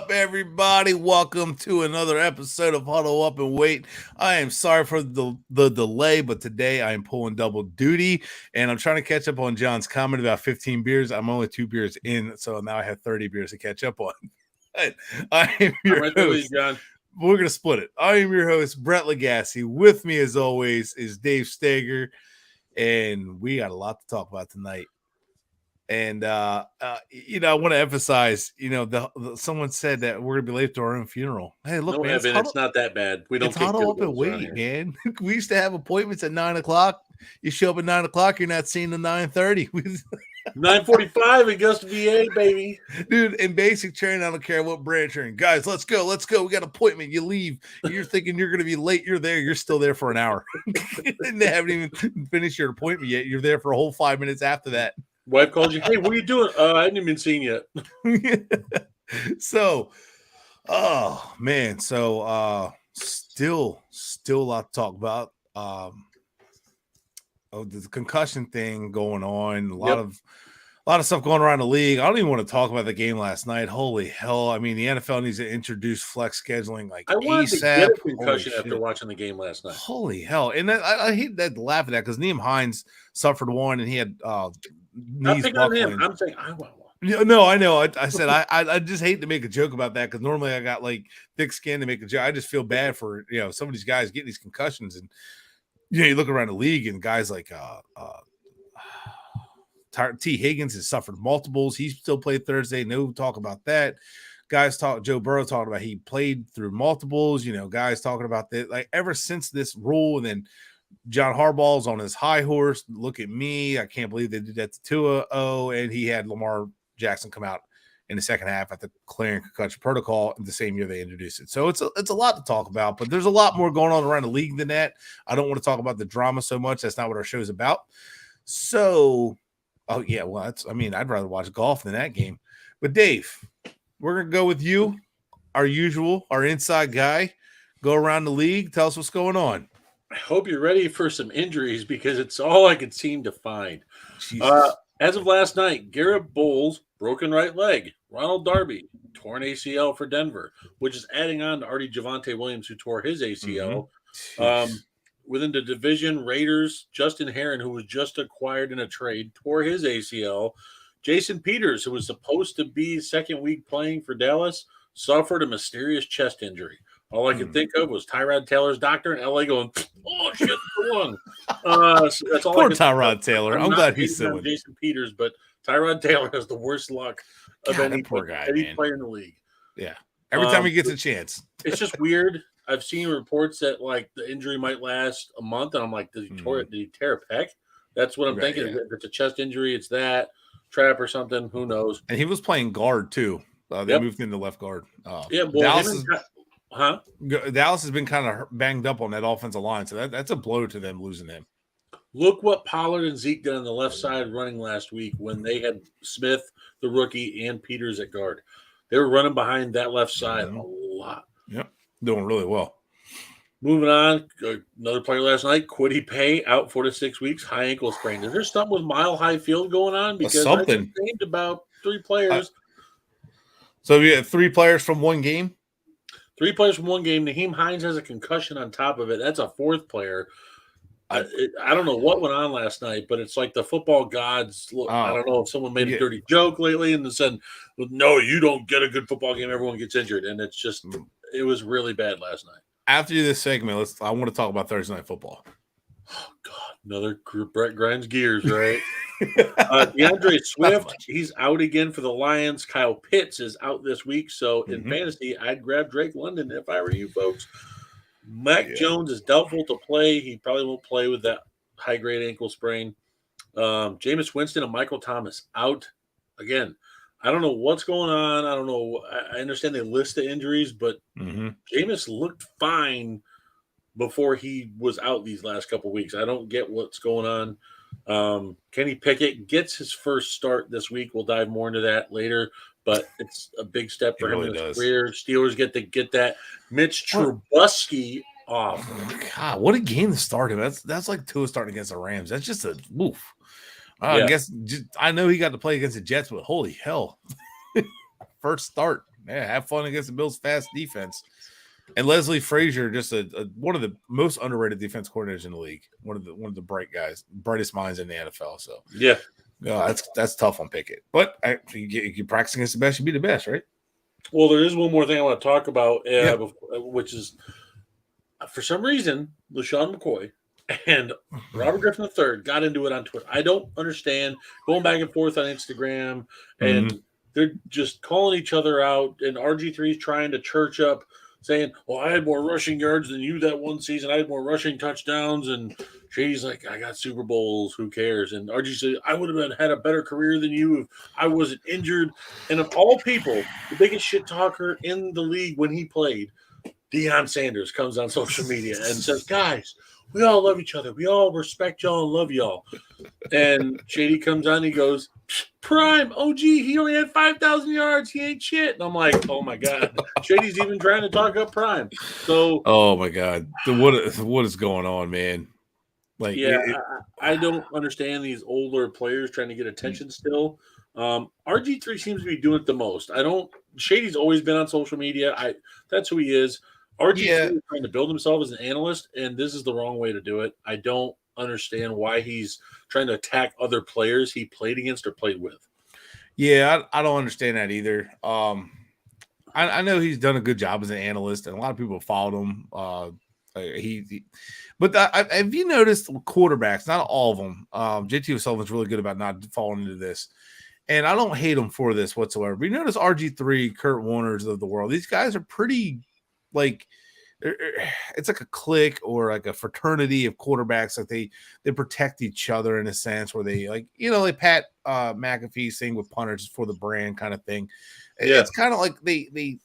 up, everybody? Welcome to another episode of Huddle Up and Wait. I am sorry for the delay, but today I am pulling double duty, and I'm trying to catch up on John's comment about 15 beers. I'm only 2 beers in, so now I have 30 beers to catch up on. I am your host. John. We're going to split it. I am your host, Brett Legassi. With me, as always, is Dave Stager, and we got a lot to talk about tonight. And, I want to emphasize, someone said that we're going to be late to our own funeral. Hey, look, no, man, it's not that bad. We don't it's Huddle Up and Wait, man. We used to have appointments at 9 o'clock. You show up at 9 o'clock, you're not seeing the 9:30. 9:45 Augusta, VA, baby. Dude, in basic training, I don't care what branch you're in. Guys, let's go. We got an appointment. You leave. You're thinking you're going to be late. You're there. You're still there for an hour. And they haven't even finished your appointment yet. You're there for a whole 5 minutes after that. Wife called you. Hey, what are you doing? I haven't even seen yet. So, oh man. So, still a lot to talk about. The concussion thing going on. A lot of stuff going around the league. I don't even want to talk about the game last night. Holy hell! I mean, the NFL needs to introduce flex scheduling like I wanted ASAP. to get a concussion after watching the game last night. Holy hell! And I hate that laugh at that because Nyheim Hines suffered one and he had knees buckling. I'm saying I want one. No, I know. I said I just hate to make a joke about that because normally I got like thick skin to make a joke. I just feel bad for some of these guys getting these concussions, and you look around the league and guys like T. Higgins has suffered multiples. He still played Thursday. No talk about that. Guys Joe Burrow talking about he played through multiples. Guys talking about that like ever since this rule, and then John Harbaugh's on his high horse. Look at me. I can't believe they did that to Tua. And he had Lamar Jackson come out in the second half at the clearing concussion protocol the same year they introduced it. So it's a lot to talk about, but there's a lot more going on around the league than that. I don't want to talk about the drama so much. That's not what our show's about. So, oh yeah, well, I'd rather watch golf than that game. But Dave, we're going to go with you, our inside guy. Go around the league. Tell us what's going on. I hope you're ready for some injuries because it's all I could seem to find. As of last night, Garrett Bowles, broken right leg. Ronald Darby, torn ACL for Denver, which is adding on to already Javonte Williams, who tore his ACL. Within the division, Raiders, Justin Herron, who was just acquired in a trade, tore his ACL. Jason Peters, who was supposed to be second week playing for Dallas, suffered a mysterious chest injury. All I could think of was Tyrod Taylor's doctor in LA going, oh, shit, the lung. So that's all. Poor Tyrod Taylor. I'm glad he's still with Jason Peters, but Tyrod Taylor has the worst luck of any player in the league. Yeah. Every time he gets a chance. It's just weird. I've seen reports that like the injury might last a month, and I'm like, did he tear a pec? That's what I'm thinking. Yeah. If it's a chest injury, it's that trap or something. Who knows? And he was playing guard too. They moved into left guard. Dallas has been kind of banged up on that offensive line, so that's a blow to them losing him. Look what Pollard and Zeke did on the left side running last week when they had Smith, the rookie, and Peters at guard. They were running behind that left side a lot. Yep, doing really well. Moving on, another player last night, Kwity Paye, out 4 to 6 weeks, high ankle sprain. Is there something with Mile High Field going on? Because I named about 3 players. So we had 3 players from one game? 3 players from one game. Nyheim Hines has a concussion on top of it. That's a 4th player. I don't know what went on last night, but it's like the football gods. Look, I don't know if someone made a dirty joke lately and said, no, you don't get a good football game. Everyone gets injured. And it's just, it was really bad last night. After this segment, I want to talk about Thursday Night Football. Oh, God. Another Brett grinds gears, right? DeAndre Swift, he's out again for the Lions. Kyle Pitts is out this week. So in fantasy, I'd grab Drake London if I were you folks. Mac Jones is doubtful to play. He probably won't play with that high-grade ankle sprain. Jameis Winston and Michael Thomas out again. I don't know what's going on. I don't know. I understand they list the injuries, but Jameis looked fine before he was out these last couple of weeks. I don't get what's going on. Kenny Pickett gets his first start this week. We'll dive more into that later, but it's a big step for him in his career. Steelers get to get that Mitch Trubisky off. God, what a game to start him. That's like Tua starting against the Rams. That's just a woof. I guess I know he got to play against the Jets, but holy hell. First start. yeah, have fun against the Bills' fast defense. And Leslie Frazier, just one of the most underrated defense coordinators in the league. One of the brightest minds in the NFL. So yeah, that's tough on Pickett. But you practice against the best, you be the best, right? Well, there is one more thing I want to talk about, Yeah. which is for some reason LaShawn McCoy and Robert Griffin III got into it on Twitter. I don't understand going back and forth on Instagram, and they're just calling each other out. And RG3 is trying to church up, saying, "Well, I had more rushing yards than you that one season. I had more rushing touchdowns." And Shady's like, "I got Super Bowls. Who cares?" And RG said, "I would have had a better career than you if I wasn't injured." And of all people, the biggest shit talker in the league when he played, Deion Sanders, comes on social media and says, "Guys, we all love each other. We all respect y'all and love y'all." And Shady comes on, he goes, "Prime, OG, he only had 5,000 yards. He ain't shit." And I'm like, oh my God. Shady's even trying to talk up Prime. So, oh my God. What is going on, man? Like, yeah, I don't understand these older players trying to get attention still. RG3 seems to be doing it the most. Shady's always been on social media. That's who he is. RG3 is trying to build himself as an analyst, and this is the wrong way to do it. I don't understand why he's trying to attack other players he played against or played with. Yeah, I don't understand that either. I know he's done a good job as an analyst, and a lot of people followed him. But have you noticed quarterbacks? Not all of them. JT O'Sullivan's really good about not falling into this, and I don't hate him for this whatsoever. But you notice RG3, Kurt Warner's of the world. These guys are pretty like. It's like a clique or like a fraternity of quarterbacks. Like they protect each other in a sense where they they pat McAfee's thing with punters for the brand kind of thing. Yeah. It's kind of like they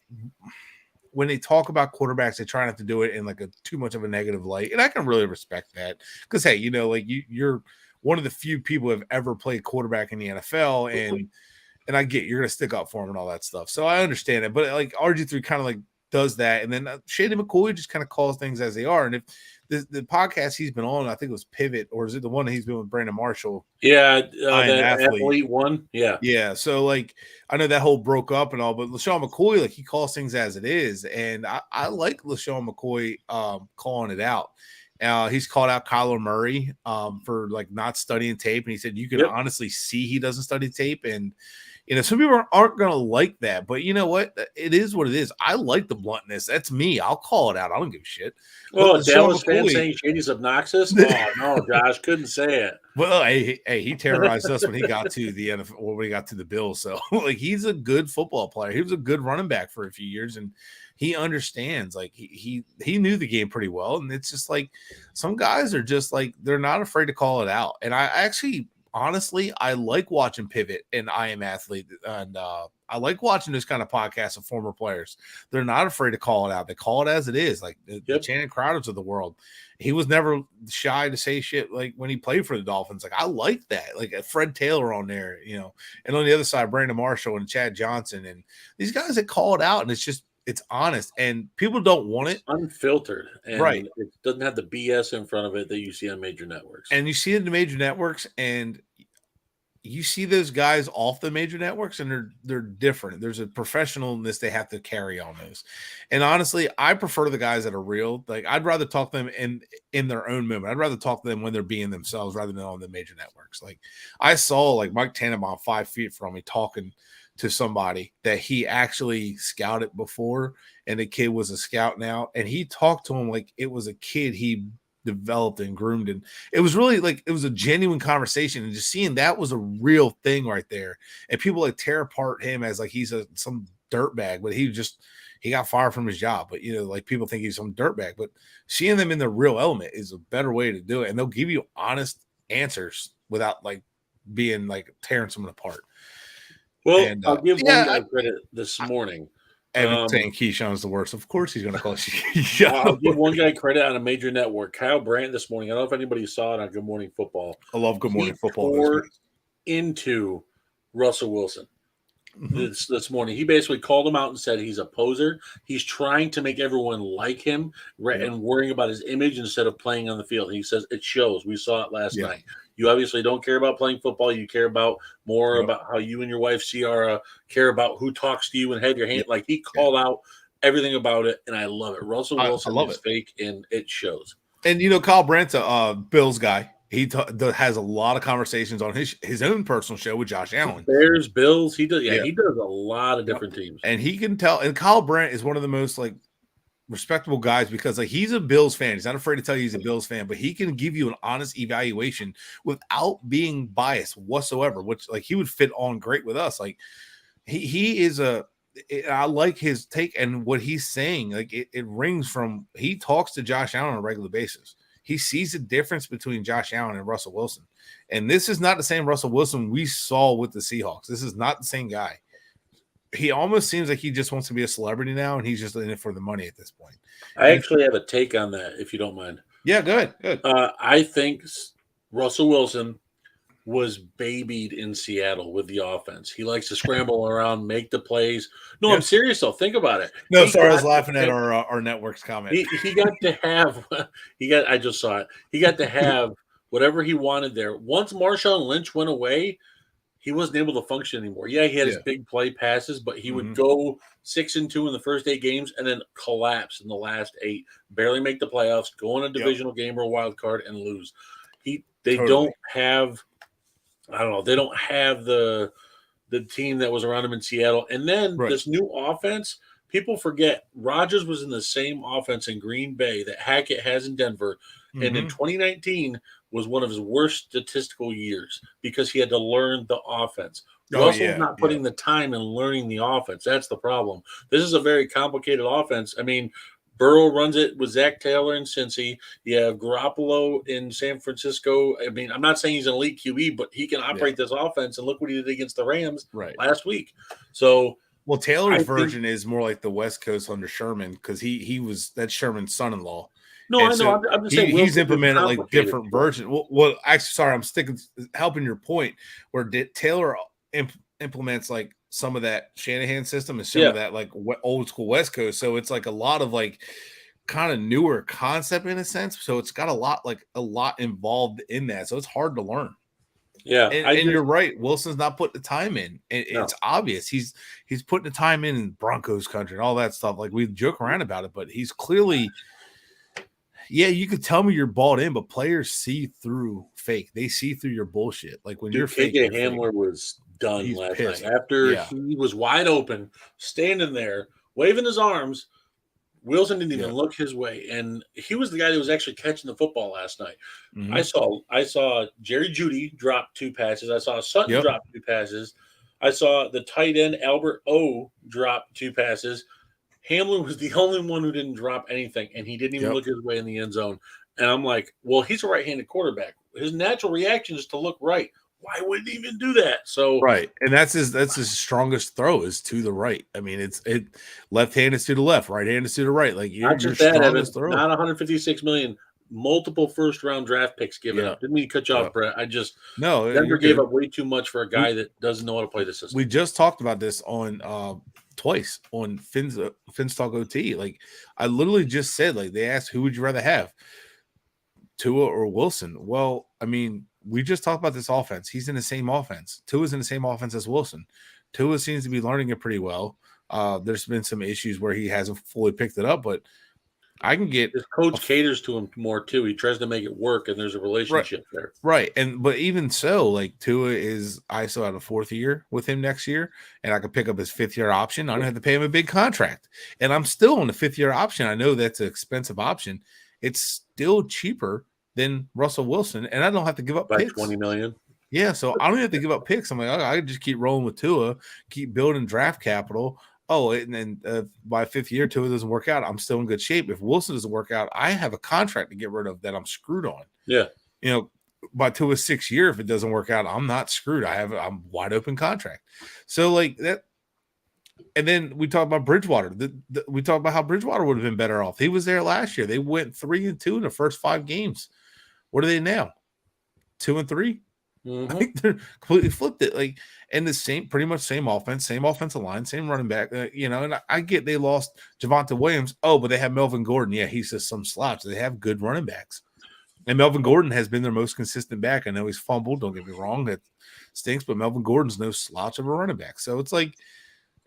when they talk about quarterbacks, they try not to do it in like a too much of a negative light. And I can really respect that because, hey, you're one of the few people who have ever played quarterback in the NFL. And I get you're going to stick up for him and all that stuff. So I understand it. But like RG3 kind of like does that. And then Shady McCoy just kind of calls things as they are. And if the podcast he's been on, I think it was Pivot, or is it the one that he's been with Brandon Marshall? Yeah, that athlete one. Yeah. Yeah. So like I know that whole broke up and all, but LaShawn McCoy, like he calls things as it is. And I like LaShawn McCoy calling it out. He's called out Kyler Murray for like not studying tape. And he said you can honestly see he doesn't study tape. And some people aren't going to like that, but you know what? It is what it is. I like the bluntness. That's me. I'll call it out. I don't give a shit. Well, Dallas fans saying Shady's obnoxious. Oh no, Josh couldn't say it. Well, hey, he terrorized us when he got to the NFL or when he got to the Bills. So like he's a good football player. He was a good running back for a few years, and he understands. Like he knew the game pretty well. And it's just like some guys are just like they're not afraid to call it out. And I actually honestly, I like watching Pivot and I Am Athlete, and I like watching this kind of podcast of former players. They're not afraid to call it out. They call it as it is, like the Channing Crowders of the world. He was never shy to say shit like when he played for the Dolphins. Like, I like that. Like Fred Taylor on there, and on the other side, Brandon Marshall and Chad Johnson. And these guys that call it out, and it's honest, and people don't want it. Unfiltered. And right. It doesn't have the BS in front of it that you see on major networks. And you see it in the major networks, and you see those guys off the major networks, and they're different. There's a professionalness they have to carry on those. And honestly, I prefer the guys that are real. Like I'd rather talk to them in their own moment. I'd rather talk to them when they're being themselves rather than on the major networks. Like I saw like Mike Tannenbaum 5 feet from me talking to somebody that he actually scouted before, and the kid was a scout now, and he talked to him like it was a kid he developed and groomed, and it was really like it was a genuine conversation, and just seeing that was a real thing right there. And people like tear apart him as like he's some dirtbag, but he got fired from his job. But like people think he's some dirtbag, but seeing them in the real element is a better way to do it, and they'll give you honest answers without like being like tearing someone apart. Well, and, I'll give one guy credit this morning. Saying Keyshawn's the worst. Of course he's going to call Keyshawn. I'll give one guy credit on a major network. Kyle Brandt this morning. I don't know if anybody saw it on Good Morning Football. I love Good Morning Football. Tore into Russell Wilson this morning. He basically called him out and said he's a poser. He's trying to make everyone like him and worrying about his image instead of playing on the field. He says it shows. We saw it last night. You obviously don't care about playing football. You care about more about how you and your wife Ciara care about who talks to you and have your hand. Like he called out everything about it, and I love it. Russell Wilson love is it. fake, and it shows. And Kyle Brandt's a Bills guy. He has a lot of conversations on his own personal show with Josh Allen. Bears, Bills, he does. Yeah, he does a lot of different teams, and he can tell. And Kyle Brandt is one of the most like respectable guys because like he's a Bills fan. He's not afraid to tell you he's a Bills fan, but he can give you an honest evaluation without being biased whatsoever. Which like he would fit on great with us. Like he is I like his take and what he's saying. Like it rings from he talks to Josh Allen on a regular basis. He sees the difference between Josh Allen and Russell Wilson. And this is not the same Russell Wilson we saw with the Seahawks. This is not the same guy. He almost seems like he just wants to be a celebrity now, and he's just in it for the money at this point. I actually have a take on that, if you don't mind. Yeah, good. I think Russell Wilson was babied in Seattle with the offense. He likes to scramble around, make the plays. No, I'm serious though. Think about it. No, sorry, I was laughing at our network's comment. He got to have I just saw it. He got to have whatever he wanted there. Once Marshawn Lynch went away, he wasn't able to function anymore. Yeah, he had his big play passes, but he would go 6-2 in the first 8 games and then collapse in the last 8, barely make the playoffs, go in a divisional game or a wild card and lose. They don't have I don't know. They don't have the team that was around him in Seattle. And then this new offense, people forget Rodgers was in the same offense in Green Bay that Hackett has in Denver. And in 2019 was one of his worst statistical years because he had to learn the offense. Russell's not putting the time in learning the offense. That's the problem. This is a very complicated offense. I mean, Burrow runs it with Zach Taylor in Cincy. You have Garoppolo in San Francisco. I mean, I'm not saying he's an elite QB, but he can operate this offense. And look what he did against the Rams last week. So, well, Taylor's version is more like the West Coast under Sherman because that's Sherman's son-in-law. No, I know. So I'm just saying he's implemented like different versions. Well, actually, sorry, I'm helping your point where Taylor implements like some of that Shanahan system and some of that like old school West Coast. So it's like a lot of like kind of newer concept in a sense. So it's got a lot involved in that. So it's hard to learn. Yeah. And you're right. Wilson's not putting the time in. It's obvious. He's putting the time in Broncos country and all that stuff. Like we joke around about it, but he's clearly, you could tell me you're bought in, but players see through fake. They see through your bullshit. Like when you're fake. KJ Hamler was done last night after he was wide open, standing there, waving his arms. Wilson didn't even look his way, and he was the guy that was actually catching the football last night. I saw Jerry Jeudy drop 2 passes. I saw Sutton drop 2 passes. I saw the tight end Albert O drop 2 passes. Hamlin was the only one who didn't drop anything, and he didn't even look his way in the end zone. And I'm like, well, he's a right-handed quarterback. His natural reaction is to look right. Why wouldn't he even do that? So and that's his strongest throw is to the right. I mean, it left hand is to the left, right hand is to the right. Like your strongest throw. Not 156 million, multiple first round draft picks given up. Didn't mean to cut you off, Brett. Denver gave up way too much for a guy that doesn't know how to play the system. We just talked about this on twice on Finn's Talk OT. Like I literally just said, like they asked who would you rather have, Tua or Wilson? Well, I mean, we just talked about this offense. He's in the same offense. Tua's in the same offense as Wilson. Tua seems to be learning it pretty well. There's been some issues where he hasn't fully picked it up, but I can get his coach caters to him more too. He tries to make it work, and there's a relationship there. Right. But even so, like Tua I still have a 4th year with him next year, and I could pick up his 5th year option. I don't have to pay him a big contract. And I'm still on the 5th year option. I know that's an expensive option. It's still cheaper than Russell Wilson, and I don't have to give up by picks. $20 million. Yeah, so I don't have to give up picks. I'm like, I just keep rolling with Tua, keep building draft capital. Oh, and then by 5th year, Tua doesn't work out. I'm still in good shape. If Wilson doesn't work out, I have a contract to get rid of that I'm screwed on. Yeah, by Tua's 6th year, if it doesn't work out, I'm not screwed. I'm wide open contract. So like that. And then we talk about Bridgewater. We talk about how Bridgewater would have been better off. He was there last year. They went 3-2 in the first 5 games. What are they now? 2-3. I think they're completely flipped it. Like, and the pretty much same offense, same offensive line, same running back. And I get they lost Javonte Williams. Oh, but they have Melvin Gordon. Yeah, he's just some slouch. They have good running backs. And Melvin Gordon has been their most consistent back. I know he's fumbled. Don't get me wrong. That stinks, but Melvin Gordon's no slouch of a running back. So it's like,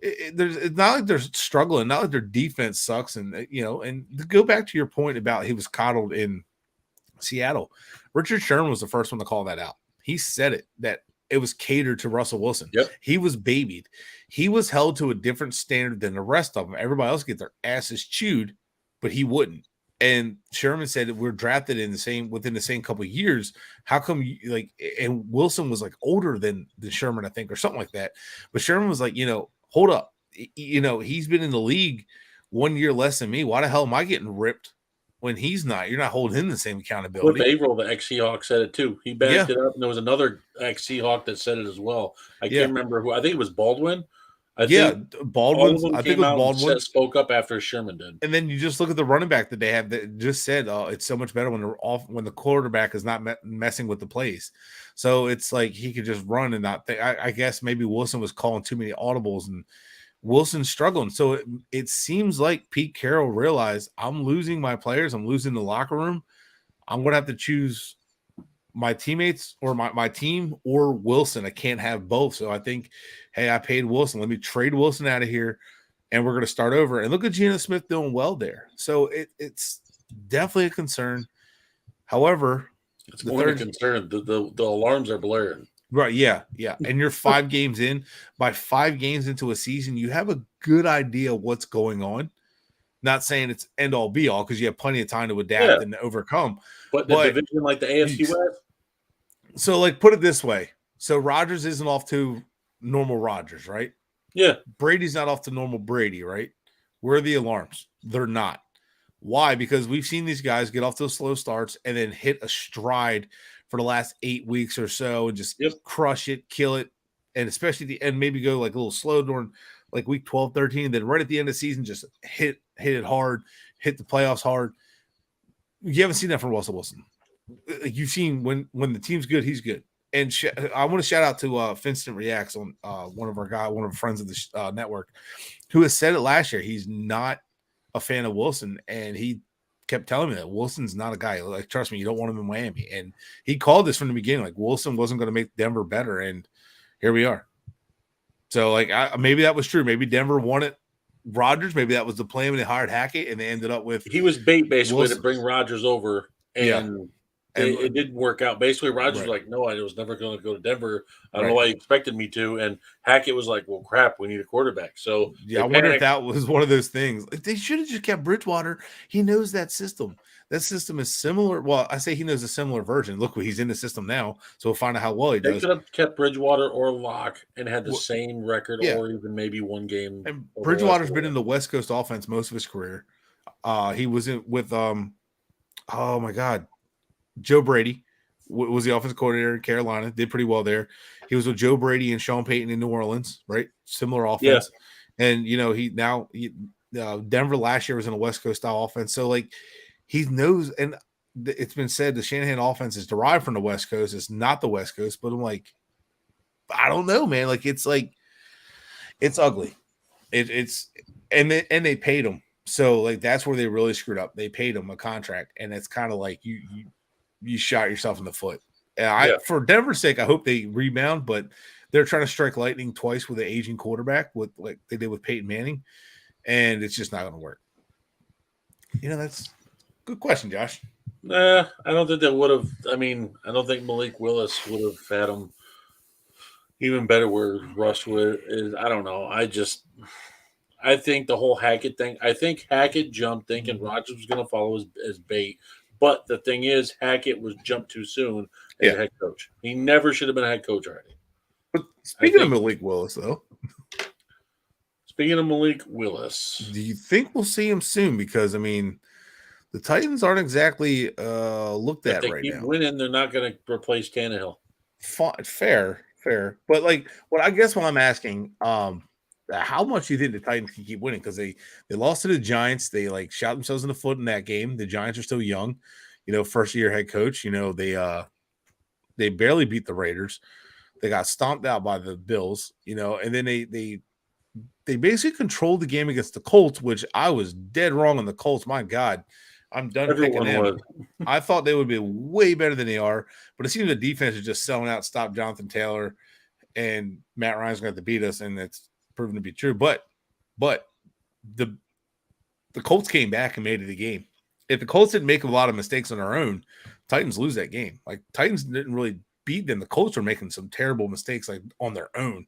it's not like they're struggling, not like their defense sucks. And, and to go back to your point about he was coddled in Seattle, Richard Sherman was the first one to call that out. He said it, that it was catered to Russell Wilson. Yep. He was babied. He was held to a different standard than the rest of them. Everybody else get their asses chewed, but he wouldn't. And Sherman said that we're drafted within the same couple of years. How come and Wilson was like older than Sherman, I think, or something like that. But Sherman was like, hold up. He's been in the league 1 year less than me. Why the hell am I getting ripped when he's not? You're not holding him the same accountability. Cliff Averill, the ex-Seahawk, said it too. He backed it up, and there was another ex-Seahawk that said it as well. I can't remember who. I think it was Baldwin. Baldwin. I think it was Baldwin. Spoke up after Sherman did. And then you just look at the running back that they have that just said, it's so much better when the quarterback is not messing with the plays. So it's like he could just run and not think. I guess maybe Wilson was calling too many audibles and Wilson's struggling. So it seems like Pete Carroll realized, I'm losing my players. I'm losing the locker room. I'm going to have to choose my teammates or my team or Wilson. I can't have both. So I think, hey, I paid Wilson. Let me trade Wilson out of here, and we're going to start over. And look at Geno Smith doing well there. So it's definitely a concern. However, it's more than a concern. The alarms are blaring. Right, yeah. And you're 5 games in. By 5 games into a season, you have a good idea what's going on. Not saying it's end all be all because you have plenty of time to adapt and overcome. But the division like the AFC West. So, put it this way. So Rodgers isn't off to normal Rodgers, right? Yeah. Brady's not off to normal Brady, right? Where are the alarms? They're not. Why? Because we've seen these guys get off those slow starts and then hit a stride for the last 8 weeks or so and just crush it, kill it, and especially the end, maybe go like a little slow during like week 12, 13, and then right at the end of the season, just hit it hard, hit the playoffs hard. You haven't seen that from Russell Wilson. You've seen when the team's good, he's good. And I want to shout out to Finstant Reacts on one of our friends of the network, who has said it last year. He's not a fan of Wilson, and he kept telling me that Wilson's not a guy. Like, trust me, you don't want him in Miami. And he called this from the beginning, like Wilson wasn't going to make Denver better, and here we are. So, maybe that was true. Maybe Denver wanted Rodgers. Maybe that was the plan when they hired Hackett, and they ended up with he was bait basically Wilson to bring Rodgers over, and it didn't work out. Basically, Rodgers was like, "No, I was never going to go to Denver. I don't know why you expected me to." And Hackett was like, "Well, crap, we need a quarterback." So I wonder if that was one of those things. They should have just kept Bridgewater. He knows that system. That system is similar. Well, I say he knows a similar version. Look, he's in the system now, so we'll find out how well he does. They could have kept Bridgewater or Locke and had the same record, or even maybe one game. And Bridgewater's been in the West Coast offense most of his career. He was with oh my God, Joe Brady was the offensive coordinator in Carolina. Did pretty well there. He was with Joe Brady and Sean Payton in New Orleans, right? Similar offense. Yeah. And Denver last year was in a West Coast style offense. So he knows, and it's been said the Shanahan offense is derived from the West Coast. It's not the West Coast, but I'm like, I don't know, man. It's ugly. And they paid him. So that's where they really screwed up. They paid him a contract, and it's kind of like you shot yourself in the foot. And for Denver's sake, I hope they rebound, but they're trying to strike lightning twice with an aging quarterback, with like they did with Peyton Manning, and it's just not going to work. That's a good question, Josh. Nah, I don't think they would have. I mean, I don't think Malik Willis would have had him even better where Russ is. I don't know. I think the whole Hackett thing. I think Hackett jumped thinking Rodgers was going to follow his bait. But the thing is, Hackett was jumped too soon as a head coach. He never should have been a head coach already. But speaking of Malik Willis, though. Speaking of Malik Willis. Do you think we'll see him soon? Because, the Titans aren't exactly looked at right now. If they keep winning, they're not going to replace Tannehill. Fair. But, what I'm asking, how much do you think the Titans can keep winning? Because they lost to the Giants. They shot themselves in the foot in that game. The Giants are still young, first year head coach. They barely beat the Raiders. They got stomped out by the Bills. And then they basically controlled the game against the Colts, which I was dead wrong on the Colts. My God, I'm done picking Everyone them. was. I thought they would be way better than they are, but it seems the defense is just selling out, stop Jonathan Taylor, and Matt Ryan's going to have to beat us, and it's proven to be true. But the Colts came back and made it a game. If the Colts didn't make a lot of mistakes on their own, Titans lose that game. Like, Titans didn't really beat them. The Colts were making some terrible mistakes like on their own.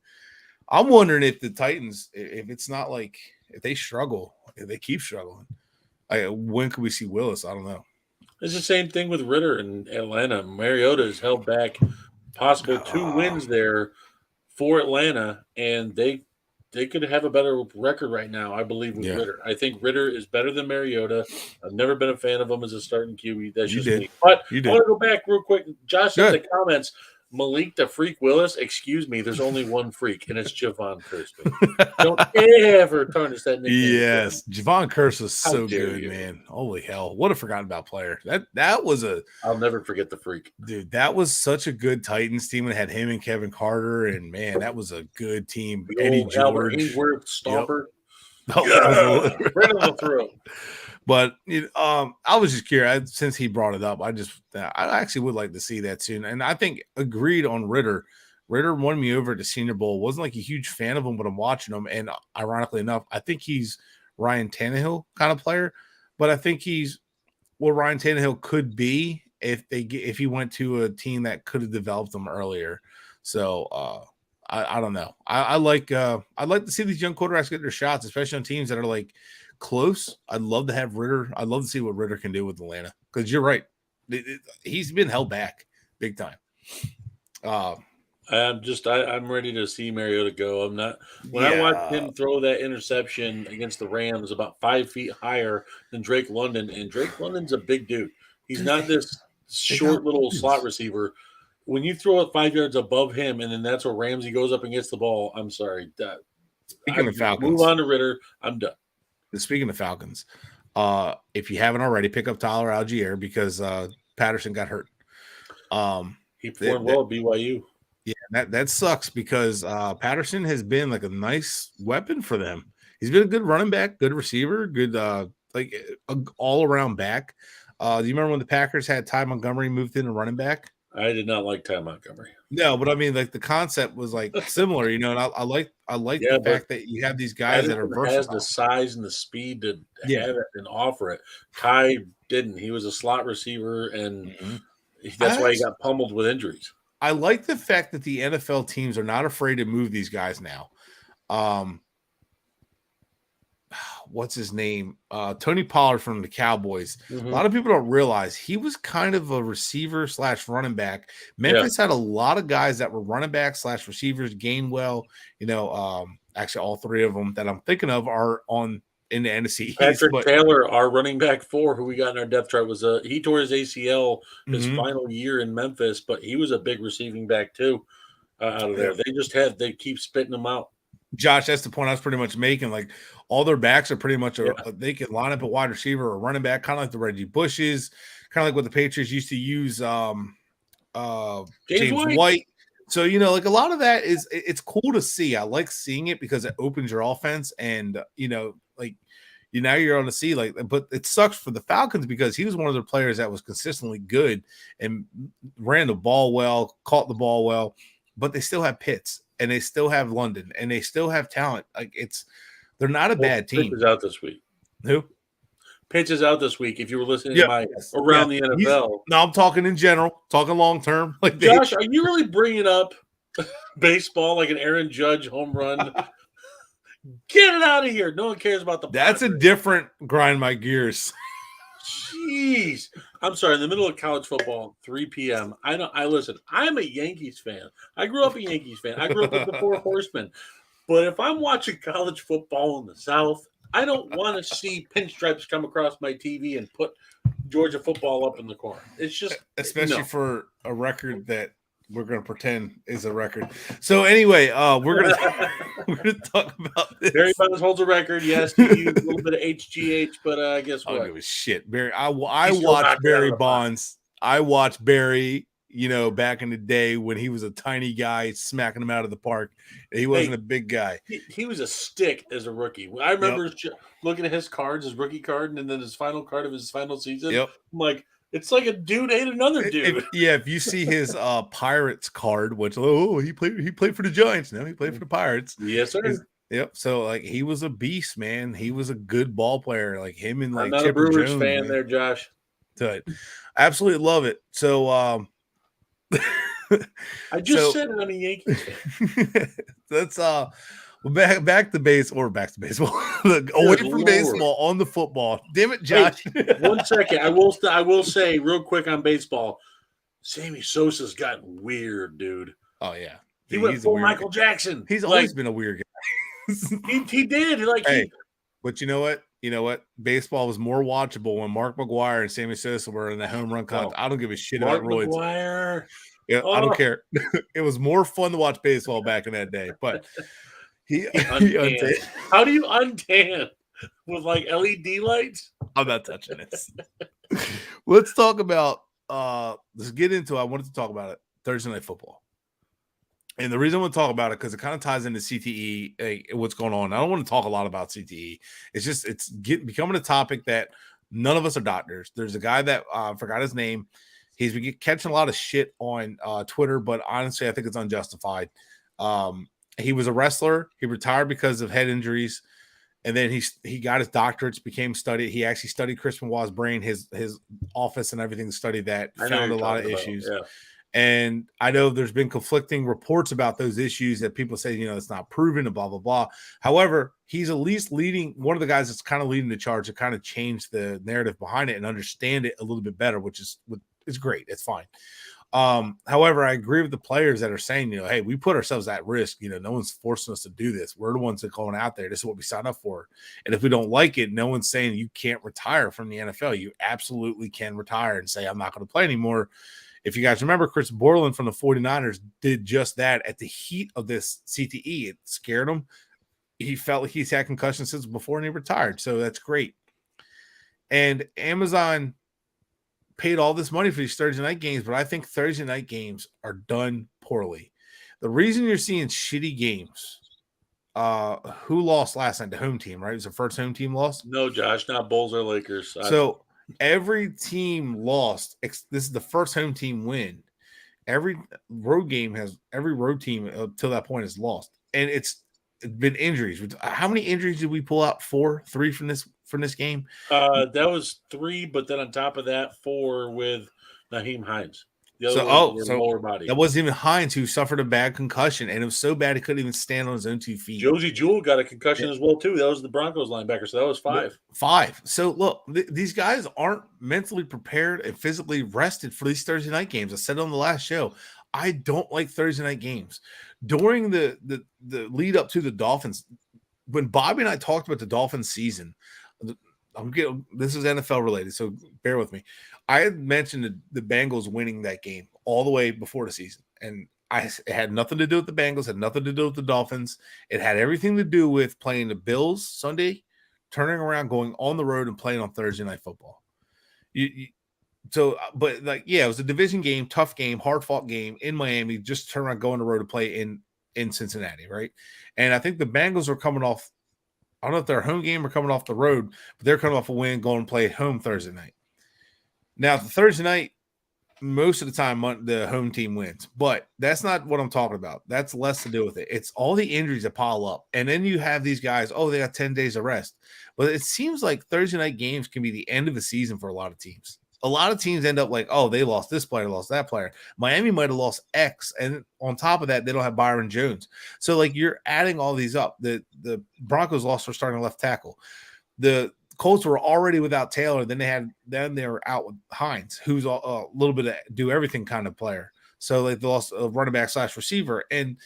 I'm wondering if the Titans, if it's not like if they struggle, if they keep struggling, when can we see Willis? I don't know. It's the same thing with Ritter in Atlanta. Mariota has held back possible 2 wins there for Atlanta, and they could have a better record right now, I believe, with Ritter. I think Ritter is better than Mariota. I've never been a fan of him as a starting QB. That's just me. But I want to go back real quick. Josh in the comments, Malik the Freak Willis, excuse me, there's only one freak, and it's Javon Curse. Don't ever tarnish that nickname. Yes, Javon Curse was so good, man. Holy hell. What a forgotten about player. That was I'll never forget the freak. Dude, that was such a good Titans team. It had him and Kevin Carter, and man, that was a good team. Eddie George. Ainsworth, Stomper. Yep. Right on the throat. But I was just curious since he brought it up. I actually would like to see that soon. And I think agreed on Ritter. Ritter won me over at the Senior Bowl. Wasn't like a huge fan of him, but I'm watching him. And ironically enough, I think he's Ryan Tannehill kind of player. But I think he's what Ryan Tannehill could be if he went to a team that could have developed them earlier. So I don't know. I'd like to see these young quarterbacks get their shots, especially on teams that are like close. I'd love to have Ritter. I'd love to see what Ritter can do with Atlanta, because you're right. He's been held back big time. I'm ready to see Mariota go. I'm not. When I watched him throw that interception against the Rams about 5 feet higher than Drake London, and Drake London's a big dude. He's not this short little slot receiver. When you throw it 5 yards above him, and then that's where Ramsey goes up and gets the ball, I'm sorry. Speaking of Falcons, move on to Ritter. I'm done. Speaking of Falcons, if you haven't already, pick up Tyler Algier because Patterson got hurt. He performed well at BYU. Yeah, that sucks because Patterson has been like a nice weapon for them. He's been a good running back, good receiver, good like all around back. Do you remember when the Packers had Ty Montgomery moved in a running back? I did not like Ty Montgomery. No, but I mean, like the concept was like similar, and I like the fact that you have these guys that are versatile. Has the size and the speed to have it and offer it. Ty didn't. He was a slot receiver, and that's why he got pummeled with injuries. I like the fact that the NFL teams are not afraid to move these guys now. What's his name? Tony Pollard from the Cowboys. A lot of people don't realize he was kind of a receiver / running back. Memphis had a lot of guys that were running back / receivers. Gainwell, actually all three of them that I'm thinking of are on in the NFC. Patrick Taylor, our running back 4, who we got in our depth chart, was he tore his ACL his final year in Memphis, but he was a big receiving back too out of there. They keep spitting them out. Josh, that's the point I was pretty much making. Like all their backs are pretty much they can line up a wide receiver or running back, kind of like the Reggie Bushes, kind of like what the Patriots used to use. James White. So like a lot of that it's cool to see. I like seeing it because it opens your offense, and now you're on to see but it sucks for the Falcons because he was one of their players that was consistently good and ran the ball well, caught the ball well, but they still have Pitts. And they still have London, and they still have talent. They're not a bad team. Pitts is out this week. Who? Pitts is out this week. If you were listening to my around the NFL, no, I'm talking in general, talking long term. Josh, are you really bringing up baseball like an Aaron Judge home run? Get it out of here! No one cares about the. That's a different grind my gears. Jeez. I'm sorry, in the middle of college football, 3 p.m. I listen, I'm a Yankees fan. I grew up a Yankees fan. I grew up with the Four Horsemen. But if I'm watching college football in the South, I don't want to see pinstripes come across my TV and put Georgia football up in the corner. It's just especially for a record that we're going to pretend is a record. So anyway, we're going to talk about this. Barry Bonds holds a record. Yes, he used a little bit of HGH, but guess what? I don't give a shit. Barry, I watched Barry Bonds. I watched Barry, back in the day when he was a tiny guy smacking him out of the park. He wasn't a big guy. He was a stick as a rookie. I remember looking at his cards, his rookie card, and then his final card of his final season. Yep. I'm like, it's like a dude ate another dude. If you see his Pirates card, which he played for the Giants. No, he played for the Pirates. Yes, sir. Yep. So like he was a beast, man. He was a good ball player. Like him and like I'm not Chipper a Brewers Jones, fan man. there, Josh. I absolutely love it. So I just said I'm a Yankees fan. That's back to baseball. Away from baseball on the football. Damn it, Josh. Wait, 1 second. I will say real quick on baseball. Sammy Sosa's gotten weird, dude. Oh yeah. He went full Michael Jackson. He's always been a weird guy. he did. But you know what? Baseball was more watchable when Mark McGwire and Sammy Sosa were in the home run contest. I don't give a shit about roids. McGwire. Yeah, I don't care. It was more fun to watch baseball back in that day. But he untanned. How do you untan? With like LED lights? I'm not touching this. Let's talk about let's get into I wanted to talk about it. Thursday Night Football. And the reason I want to talk about it because it kind of ties into CTE, what's going on. I don't want to talk a lot about CTE. It's just becoming a topic that none of us are doctors. There's a guy that I forgot his name. He's been catching a lot of shit on Twitter, but honestly, I think it's unjustified. He was a wrestler. He retired because of head injuries, and then he got his doctorates, he actually studied Chris Benoit's brain, his office and everything to study that. Found a lot of issues. Yeah. And I know there's been conflicting reports about those issues that people say, it's not proven and blah, blah, blah. However, he's at least leading one of the guys that's kind of leading the charge to kind of change the narrative behind it and understand it a little bit better, which is great. It's fine. However, I agree with the players that are saying, hey, we put ourselves at risk. No one's forcing us to do this. We're the ones that are going out there. This is what we signed up for. And if we don't like it, no one's saying you can't retire from the NFL. You absolutely can retire and say, I'm not going to play anymore. If you guys remember, Chris Borland from the 49ers did just that at the heat of this CTE. It scared him. He felt like he's had concussion since before and he retired. So that's great. And Amazon paid all this money for these Thursday night games, but I think Thursday night games are done poorly. The reason you're seeing shitty games, who lost last night? The home team, right? It was the first home team loss? No, Josh, not Bulls or Lakers. So every team lost. This is the first home team win. Every road team up till that point is lost, and it's been injuries. How many injuries did we pull out? 3 from this game. That was 3, but then on top of that, 4 with Naheem Hines. Lower body. That wasn't even Hines who suffered a bad concussion, and it was so bad he couldn't even stand on his own 2 feet. Josie Jewell got a concussion as well too. That was the Broncos linebacker, so that was 5. 5. So look, these guys aren't mentally prepared and physically rested for these Thursday night games. I said on the last show, I don't like Thursday night games. During the lead up to the Dolphins, when Bobby and I talked about the Dolphins season, this is NFL related, so bear with me. I had mentioned the Bengals winning that game all the way before the season, and it had nothing to do with the Bengals, had nothing to do with the Dolphins. It had everything to do with playing the Bills Sunday, turning around, going on the road, and playing on Thursday Night Football. It was a division game, tough game, hard-fought game in Miami. Just turn around, go on the road to play in Cincinnati, right? And I think the Bengals were coming off. I don't know if they're a home game or coming off the road, but they're coming off a win, going to play at home Thursday night. Now, the Thursday night, most of the time, the home team wins. But that's not what I'm talking about. That's less to do with it. It's all the injuries that pile up. And then you have these guys, they got 10 days of rest. But it seems like Thursday night games can be the end of the season for a lot of teams. A lot of teams end up like, they lost this player, lost that player. Miami might have lost X, and on top of that, they don't have Byron Jones. So, like, you're adding all these up. The Broncos lost their starting left tackle. The Colts were already without Taylor. Then they were out with Hines, who's a little bit of do everything kind of player. So, like, they lost a running back / receiver, and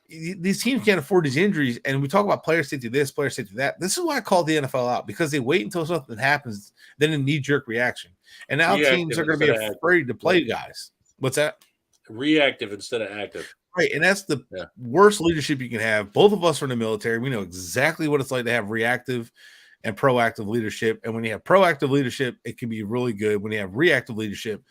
these teams can't afford these injuries. And we talk about players safety this, player safety that. This is why I call the NFL out, because they wait until something happens, then a knee-jerk reaction. And now teams are going to be afraid to play guys. What's that? Reactive instead of active. Right, and that's the worst leadership you can have. Both of us are in the military. We know exactly what it's like to have reactive and proactive leadership. And when you have proactive leadership, it can be really good. When you have reactive leadership,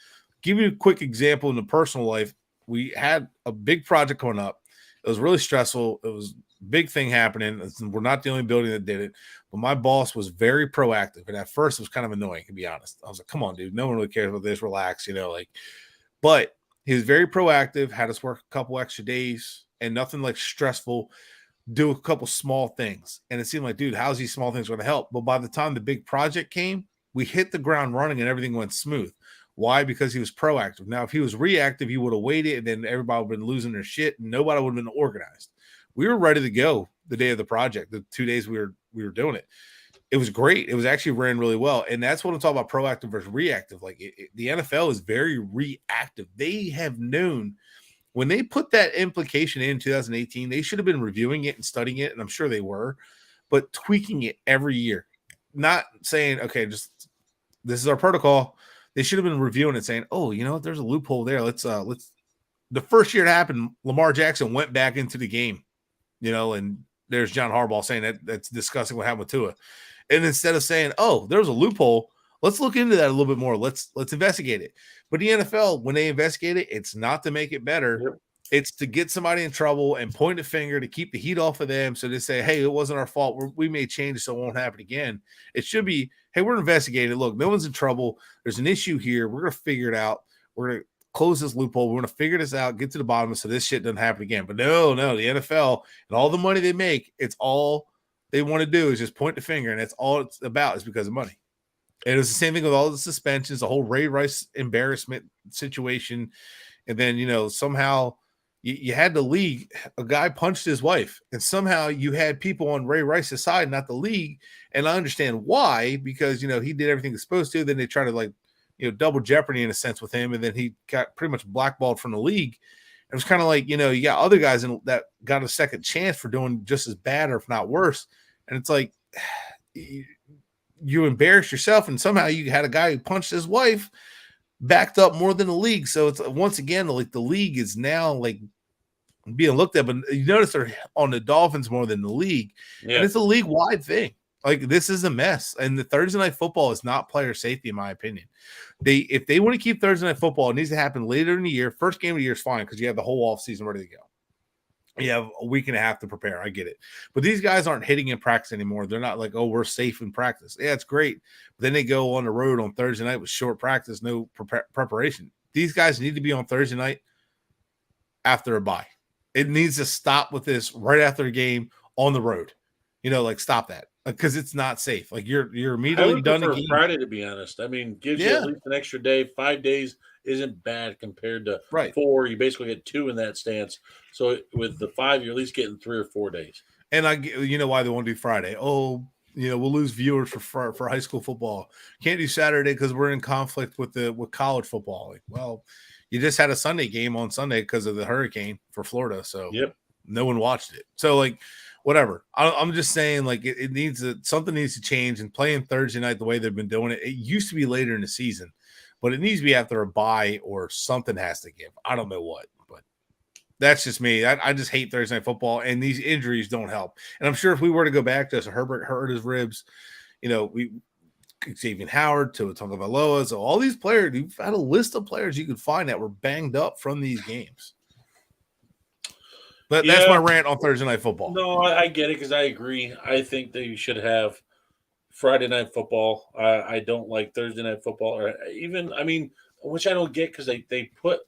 give you a quick example in the personal life. We had a big project coming up. It was really stressful. It was a big thing happening. We're not the only building that did it, but my boss was very proactive. And at first it was kind of annoying, to be honest. I was like, come on, dude. No one really cares about this. Relax, but he was very proactive, had us work a couple extra days and nothing like stressful, do a couple small things. And it seemed like, dude, how's these small things going to help? But by the time the big project came, we hit the ground running and everything went smooth. Why? Because he was proactive. Now, if he was reactive, he would have waited and then everybody would have been losing their shit and nobody would have been organized. We were ready to go the day of the project, the 2 days we were doing it. It was great. It was actually ran really well. And that's what I'm talking about, proactive versus reactive. Like the NFL is very reactive. They have known when they put that implication in 2018, they should have been reviewing it and studying it. And I'm sure they were, but tweaking it every year, not saying, okay, just this is our protocol. They should have been reviewing it saying, oh, there's a loophole there. Let's the first year it happened, Lamar Jackson went back into the game, and there's John Harbaugh saying that's discussing what happened with Tua. And instead of saying, oh, there's a loophole, let's look into that a little bit more. Let's investigate it. But the NFL, when they investigate it, it's not to make it better. Yep. It's to get somebody in trouble and point a finger to keep the heat off of them. So they say, hey, it wasn't our fault. We made changes so it won't happen again. It should be, hey, we're investigating. Look, no one's in trouble. There's an issue here. We're going to figure it out. We're going to close this loophole. We're going to figure this out, get to the bottom so this shit doesn't happen again. But no, the NFL and all the money they make, it's all they want to do is just point the finger, and that's all it's about is because of money. And it was the same thing with all the suspensions, the whole Ray Rice embarrassment situation. And then, somehow you had the league, a guy punched his wife, and somehow you had people on Ray Rice's side, not the league. And I understand why, because, he did everything he's supposed to. Then they try to double jeopardy in a sense with him. And then he got pretty much blackballed from the league. It was kind of like, you got other guys that got a second chance for doing just as bad or if not worse. And it's like you embarrassed yourself, and somehow you had a guy who punched his wife backed up more than the league. So it's once again, like the league is now like being looked at, but you notice they're on the Dolphins more than the league. Yeah. And it's a league-wide thing. Like this is a mess. And the Thursday night football is not player safety, in my opinion. If they want to keep Thursday night football, it needs to happen later in the year. First game of the year is fine because you have the whole offseason ready to go. You have a week and a half to prepare. I get it. But these guys aren't hitting in practice anymore. They're not like, oh, we're safe in practice. Yeah, it's great. But then they go on the road on Thursday night with short practice, no preparation. These guys need to be on Thursday night after a bye. It needs to stop with this right after a game on the road. Stop that. Because it's not safe. Like you're immediately done again. Friday, to be honest. I mean, gives you at least an extra day. 5 days isn't bad compared to 4. You basically get 2 in that stance. So with the 5, you're at least getting 3 or 4 days. And why they won't do Friday. Oh, we'll lose viewers for high school football. Can't do Saturday because we're in conflict with college football. Like, well, you just had a Sunday game on Sunday because of the hurricane for Florida. So no one watched it. So whatever. I'm just saying, it needs something needs to change. And playing Thursday night the way they've been doing it, it used to be later in the season, but it needs to be after a bye or something has to give. I don't know what, but that's just me. I just hate Thursday night football, and these injuries don't help. And I'm sure if we were to go back to Herbert hurt his ribs, Xavier Howard to Tagovailoa, so all these players, you've had a list of players you could find that were banged up from these games. But that's my rant on Thursday night football. No, I get it because I agree. I think that you should have Friday night football. I don't like Thursday night football, or even, which I don't get because they put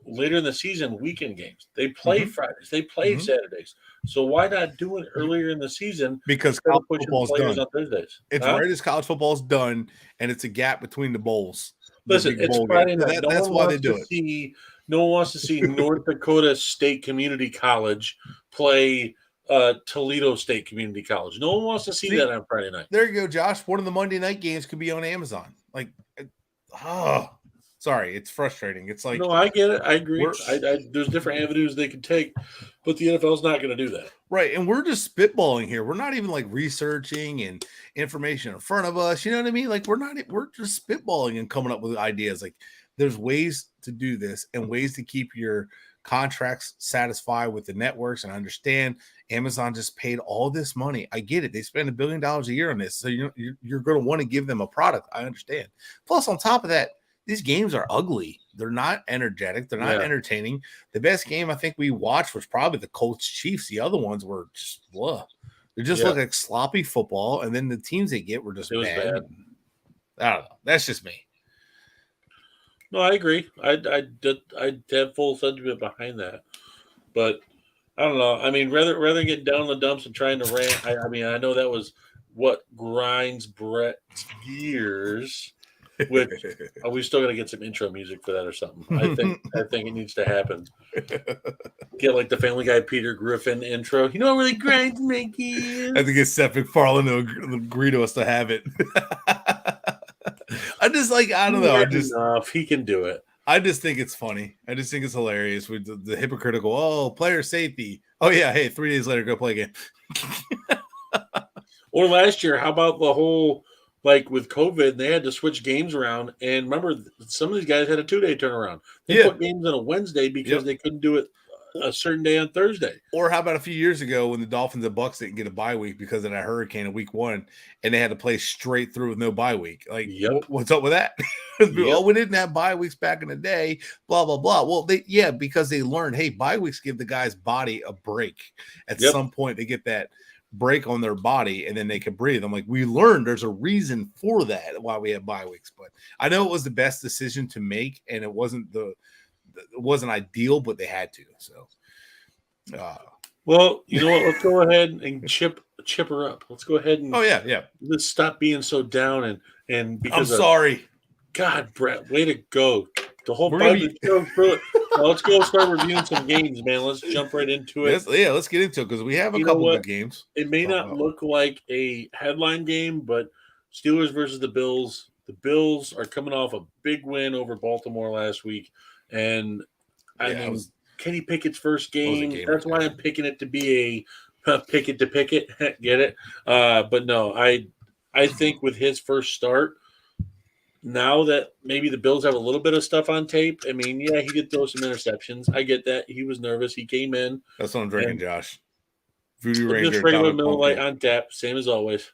later in the season weekend games. They play Fridays, they play Saturdays. So why not do it earlier in the season? Because college football's done on Thursdays. It's right as college football's done, and it's a gap between the bowls. Listen, it's Friday night. That's why they do it. No one wants to see North Dakota State Community College play Toledo State Community College. No one wants to see that on Friday night. There you go, Josh. One of the Monday night games could be on Amazon. Sorry, it's frustrating. It's like, no, I get it. I agree. There's different avenues they can take, but the NFL's not going to do that. Right, and we're just spitballing here. We're not even researching and information in front of us. You know what I mean? We're just spitballing and coming up with ideas. There's ways to do this and ways to keep your contracts satisfied with the networks. And I understand Amazon just paid all this money. I get it. They spend $1 billion a year on this. So you're going to want to give them a product. I understand. Plus, on top of that, these games are ugly. They're not energetic. They're not entertaining. The best game I think we watched was probably the Colts Chiefs. The other ones were just blah. They just look like sloppy football, and then the teams they get were just bad. I don't know. That's just me. No, I agree. I have full sentiment behind that, but I don't know. I mean, rather than get down in the dumps and trying to rant, I mean, I know that was what grinds Brett's gears. Which are we still gonna get some intro music for that or something? I think it needs to happen. Get like the Family Guy Peter Griffin intro. You know what really grinds my gears? I think it's Seth MacFarlane to agree to us to have it. I just like I don't know. Enough. He can do it. I just think it's funny. I just think it's hilarious with the hypocritical. Player safety. Oh yeah, hey, 3 days later, go play again. Or last year, how about the whole like with COVID? They had to switch games around, and remember, some of these guys had a 2-day turnaround. They put games on a Wednesday because they couldn't do it a certain day on Thursday. Or how about a few years ago when the Dolphins and Bucks didn't get a bye week because of that hurricane in week 1, and they had to play straight through with no bye week? Like, what's up with that? Oh, we didn't have bye weeks back in the day. Blah blah blah. Well, because they learned, hey, bye weeks give the guy's body a break. At some point, they get that break on their body, and then they can breathe. I'm like, we learned there's a reason for that why we have bye weeks. But I know it was the best decision to make, and it wasn't ideal, but they had to. So, well, you know what? Let's go ahead and chip her up. Let's go ahead and let's stop being so down and because I'm sorry. God, Brett, way to go. The whole show through it. Well, let's go start reviewing some games, man. Let's jump right into it. Let's get into it because we have a couple of games. It may not look like a headline game, but Steelers versus the Bills. The Bills are coming off a big win over Baltimore last week. And I mean, Kenny Pickett's first game. That's why I'm picking it to be a pick it to pick it. Get it? But no, I think with his first start, now that maybe the Bills have a little bit of stuff on tape, I mean, he did throw some interceptions. I get that. He was nervous. He came in. That's what I'm drinking, Josh. Voodoo Ranger. Just regular Miller Lite on tap, same as always.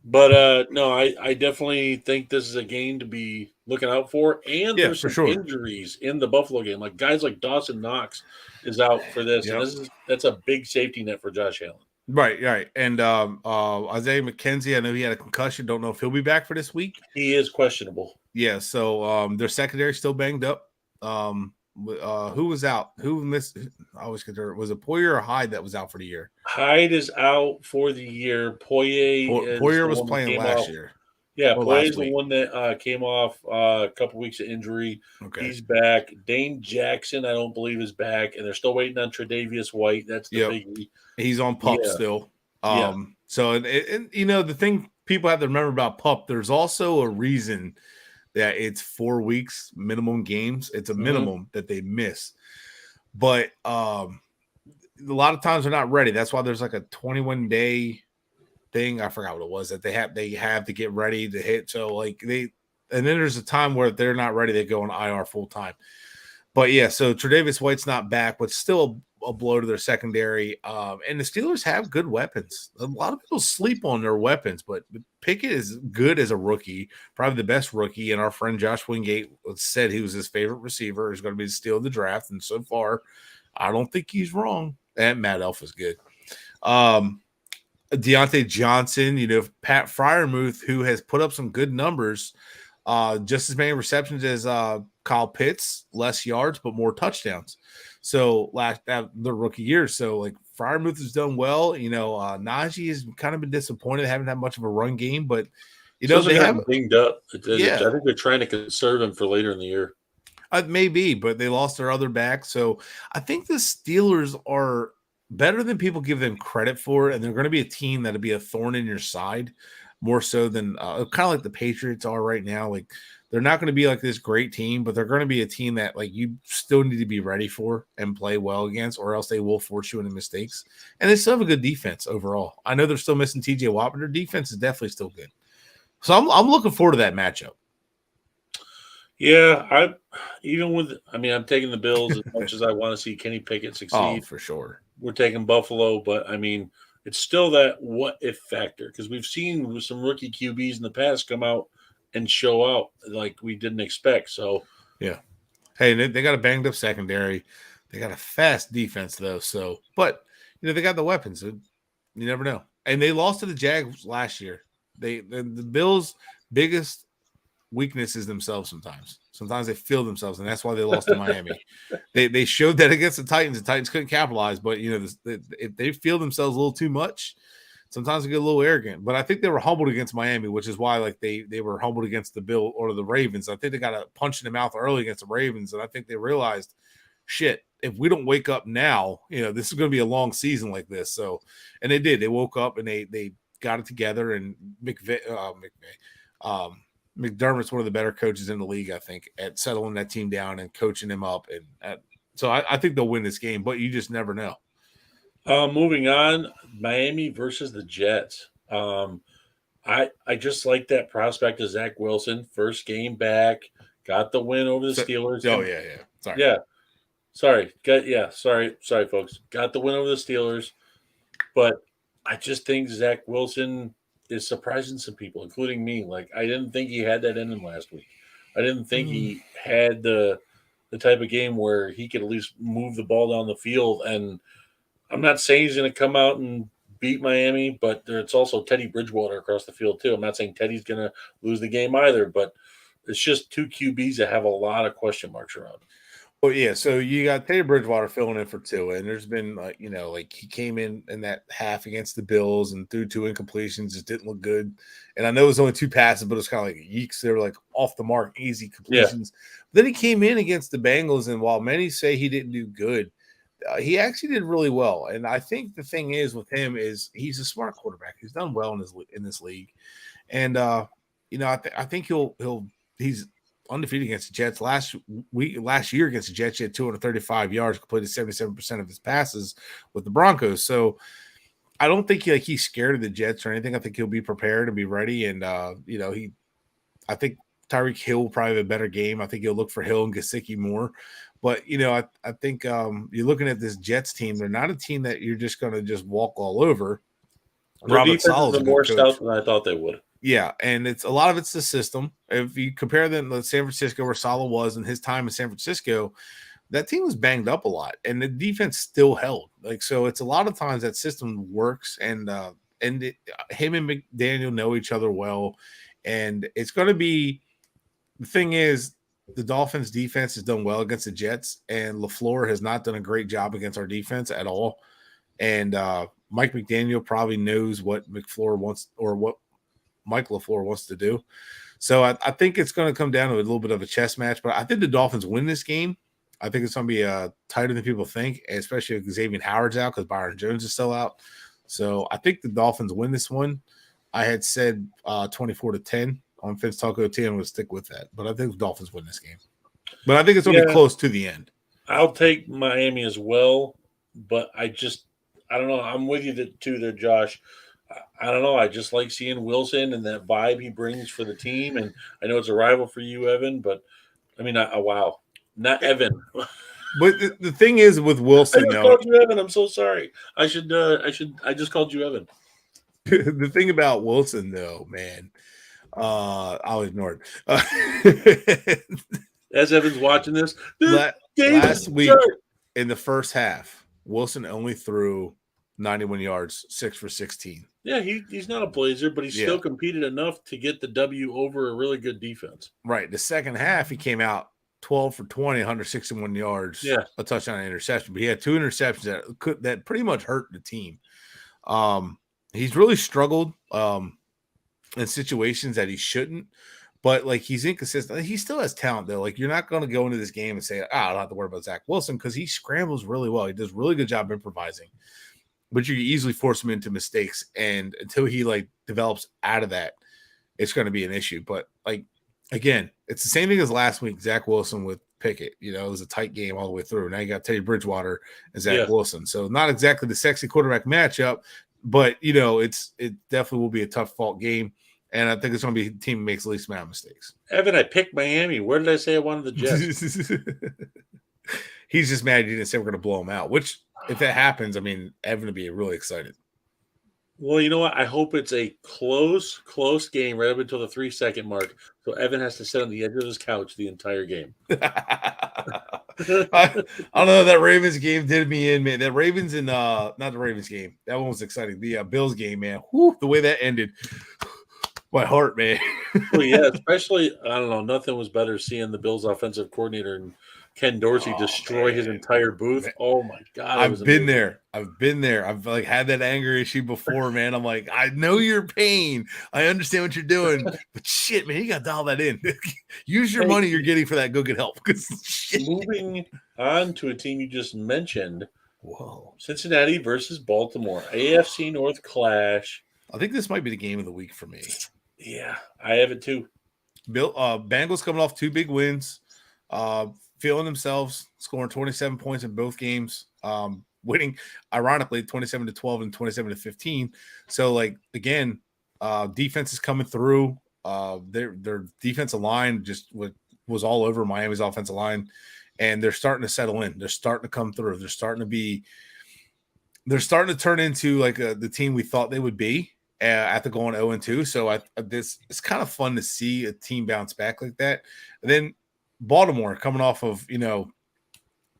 But no, I definitely think this is a game to be looking out for. And there's some injuries in the Buffalo game. Like guys like Dawson Knox is out for this. Yep. And that's a big safety net for Josh Allen. Right. And Isaiah McKenzie, I know he had a concussion. Don't know if he'll be back for this week. He is questionable. Yeah, so their secondary still banged up. Who was out? Who missed? I always get there. Was it Poyer or Hyde that was out for the year? Hyde is out for the year. Poyer was playing last year. Yeah, Poyer is the one that came off a couple weeks of injury. Okay. He's back. Dane Jackson, I don't believe, is back, and they're still waiting on Tre'Davious White. That's the biggie. He's on PUP still. So and you know the thing people have to remember about PUP, there's also a reason that it's 4 weeks minimum games. It's a minimum that they miss, but a lot of times they're not ready. That's why there's like a 21-day thing. I forgot what it was that they have to get ready to hit. So like and then there's a time where they're not ready. They go on IR full time. But yeah, so Tre'Davious White's not back, but still a blow to their secondary. And the Steelers have good weapons. A lot of people sleep on their weapons, but Pickett is good as a rookie, probably the best rookie. And our friend Josh Wingate said he was his favorite receiver. He's going to be the steal of the draft. And so far, I don't think he's wrong. And Matt Elf is good. Deontay Johnson, Pat Freiermuth, who has put up some good numbers, just as many receptions as Kyle Pitts, less yards, but more touchdowns. So the rookie year. So like Freiermuth has done well. Najee has kind of been disappointed. They haven't had much of a run game, but they have dinged up. I think they're trying to conserve him for later in the year. Maybe, but they lost their other back. So I think the Steelers are better than people give them credit for, and they're going to be a team that'll be a thorn in your side more so than kind of like the Patriots are right now. Like they're not going to be like this great team, but they're going to be a team that like you still need to be ready for and play well against, or else they will force you into mistakes. And they still have a good defense overall. I know they're still missing TJ Watt, but their defense is definitely still good. So I'm looking forward to that matchup. Yeah, I'm taking the Bills as much as I want to see Kenny Pickett succeed. Oh, for sure. We're taking Buffalo, but I mean, it's still that what if factor because we've seen some rookie QBs in the past come out and show out like we didn't expect. So yeah. Hey, they got a banged up secondary. They got a fast defense though. So, but they got the weapons. So you never know. And they lost to the Jags last year. The Bills' biggest weakness is themselves sometimes. Sometimes they feel themselves, and that's why they lost to Miami. They showed that against the Titans couldn't capitalize. But if they feel themselves a little too much, sometimes they get a little arrogant. But I think they were humbled against Miami, which is why they were humbled against the Bill or the Ravens. I think they got a punch in the mouth early against the Ravens, and I think they realized, shit, if we don't wake up now, this is going to be a long season like this. So, and they did. They woke up and they got it together. And McDermott's one of the better coaches in the league, I think, at settling that team down and coaching them up. And so I think they'll win this game, but you just never know. Moving on, Miami versus the Jets. I just like that prospect of Zach Wilson. First game back, got the win over the Steelers. Oh yeah. Sorry. Yeah. Sorry, folks. Got the win over the Steelers, but I just think Zach Wilson is surprising some people, including me. Like, I didn't think he had that in him last week. I didn't think he had the type of game where he could at least move the ball down the field. And I'm not saying he's going to come out and beat Miami, but it's also Teddy Bridgewater across the field too. I'm not saying Teddy's going to lose the game either, but it's just two QBs that have a lot of question marks around them. Well, yeah, so you got Teddy Bridgewater filling in for Tua, and there's been like he came in that half against the Bills and threw 2 incompletions, just didn't look good. And I know it was only 2 passes, but it was kind of like yeeks. They were like off the mark, easy completions. Yeah. Then he came in against the Bengals, and while many say he didn't do good, he actually did really well. And I think the thing is with him is he's a smart quarterback. He's done well in this league, and I think he's undefeated against the Jets. Last year against the Jets, he had 235 yards, completed 77% of his passes with the Broncos. So I don't think he's scared of the Jets or anything. I think he'll be prepared and be ready. And I think Tyreek Hill will probably have a better game. I think he'll look for Hill and Gesicki more. But I think you're looking at this Jets team. They're not a team that you're just going to just walk all over. Robert Saleh is more stout than I thought they would. Yeah, and a lot of it's the system. If you compare them to San Francisco, where Saleh was in his time in San Francisco, that team was banged up a lot, and the defense still held. So it's a lot of times that system works, and him and McDaniel know each other well, and it's going to be the thing is the Dolphins' defense has done well against the Jets, and LaFleur has not done a great job against our defense at all, and Mike McDaniel probably knows what McFleur wants or what Mike LaFleur wants to do. So I think it's going to come down to a little bit of a chess match, but I think the Dolphins win this game. I think it's going to be tighter than people think, especially if Xavier Howard's out because Byron Jones is still out. So I think the Dolphins win this one. I had said 24-10 on Vince Taco T. I'm going to stick with that, but I think the Dolphins win this game. But I think it's going to be close to the end. I'll take Miami as well, but I don't know. I'm with you too there, Josh. I don't know. I just like seeing Wilson and that vibe he brings for the team. And I know it's a rival for you, Evan, but I mean, wow. Not Evan. But the thing is with Wilson, I just called you Evan. I'm so sorry. I just called you Evan. The thing about Wilson, though, man, I'll ignore it. As Evan's watching this, last week in the first half, Wilson only threw 91 yards, 6 for 16. Yeah, he's not a blazer, but he's still competed enough to get the W over a really good defense. Right. The second half, he came out 12 for 20, 161 yards, a touchdown and interception. But he had 2 interceptions that pretty much hurt the team. He's really struggled in situations that he shouldn't. But, he's inconsistent. He still has talent, though. You're not going to go into this game and say, I don't have to worry about Zach Wilson because he scrambles really well. He does a really good job improvising. But you can easily force him into mistakes. And until he, develops out of that, it's going to be an issue. But, again, it's the same thing as last week, Zach Wilson with Pickett. It was a tight game all the way through. Now you got Teddy Bridgewater and Zach Wilson. So not exactly the sexy quarterback matchup, but, it definitely will be a tough fought game. And I think it's going to be a team that makes the least amount of mistakes. Evan, I picked Miami. Where did I say I wanted the Jets? He's just mad you didn't say we're going to blow him out, which if that happens, I mean, Evan would be really excited. Well, you know what? I hope it's a close game right up until the 3-second mark. So Evan has to sit on the edge of his couch the entire game. I don't know. That Ravens game did me in, man. That Ravens and not the Ravens game. That one was exciting. The Bills game, man. Whew, the way that ended, my heart, man. Well, yeah, especially I don't know. Nothing was better seeing the Bills' offensive coordinator and Ken Dorsey Oh destroy his man. entire booth. Oh my god, it was I've been amazing. there. I've been there. I've like had that anger issue before, man. I'm like, I know your pain. I understand what you're doing, but shit, man, you got to dial that in. Use your Hey, money you're getting for that. Go get help. Shit. moving on to a team you just mentioned, Whoa. Cincinnati versus Baltimore, AFC North clash. I think this might be the game of the week for me. Yeah, I have it too. Bengals coming off 2 big wins, feeling themselves, scoring 27 points in both games, winning, ironically, 27-12 and 27-15. So, like, again, defense is coming through. Their defensive line just was all over Miami's offensive line, and they're starting to settle in. They're starting to come through. They're starting to turn into like the team we thought they would be after going 0-2. So it's kind of fun to see a team bounce back like that. And then Baltimore coming off of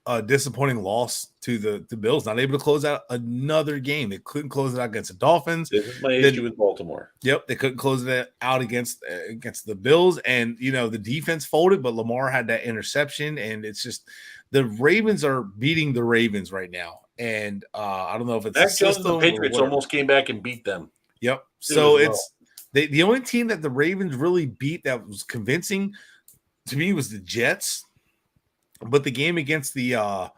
a disappointing loss to the Bills, not able to close out another game. They couldn't close it out against the Dolphins. This is my issue with Baltimore. Yep, they couldn't close it out against the Bills, and the defense folded, but Lamar had that interception, and it's just the Ravens are beating the Ravens right now. And I don't know if it's Mac a Jones and the system Patriots or almost came back and beat them. Yep. Too, So as well. it's the only team that the Ravens really beat that was convincing to me was the Jets. But the game against the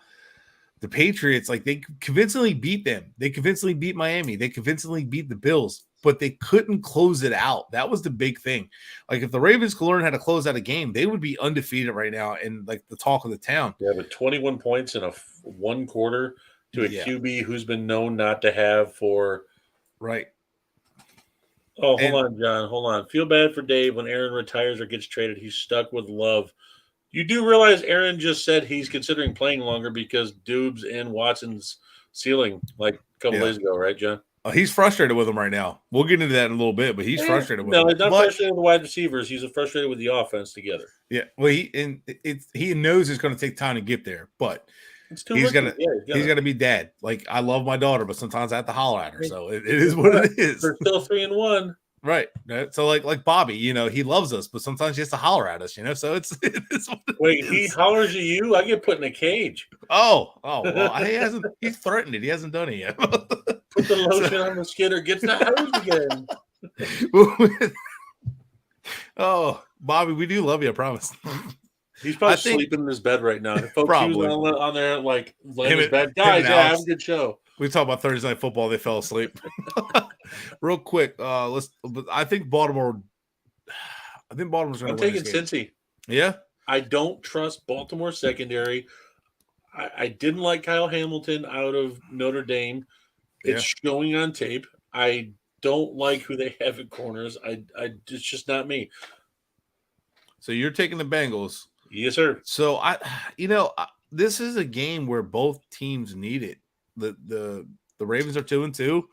Patriots, like they convincingly beat them. They convincingly beat Miami. They convincingly beat the Bills, but they couldn't close it out. That was the big thing. Like if the Ravens could learn how to close out a game, they would be undefeated right now and like the talk of the town. Yeah, but 21 points in a one quarter to a Yeah. QB who's been known not to have for Right. Oh, hold on, John. Hold on. Feel bad for Dave when Aaron retires or gets traded. He's stuck with Love. You do realize Aaron just said he's considering playing longer because Dubes and Watson's ceiling like a couple days ago, right, John? He's frustrated with him right now. We'll get into that in a little bit, but he's frustrated with No, him. he's not frustrated with the wide receivers. He's frustrated with the offense together. Yeah, well, he knows it's going to take time to get there, but he's gonna be dad. Like I love my daughter, but sometimes I have to holler at her. So it is what it is. They're still 3-1. Right. So like Bobby, he loves us, but sometimes he has to holler at us, so it is what it Wait, is. he hollers at you? I get put in a cage. Oh, well, he's threatened it. He hasn't done it yet. Put the lotion on the skin or gets the hose again. Oh, Bobby, we do love you, I promise. He's probably sleeping in his bed right now. Folks, probably. He was on there like laying in his bed. Guys, have a good show. We talk about Thursday Night Football. They fell asleep. Real quick, I think Baltimore's going to win. I'm taking Cincy. Yeah, I don't trust Baltimore secondary. I didn't like Kyle Hamilton out of Notre Dame. It's showing on tape. I don't like who they have at corners. It's just not me. So you're taking the Bengals. Yes, sir. So this is a game where both teams need it. The Ravens are 2-2.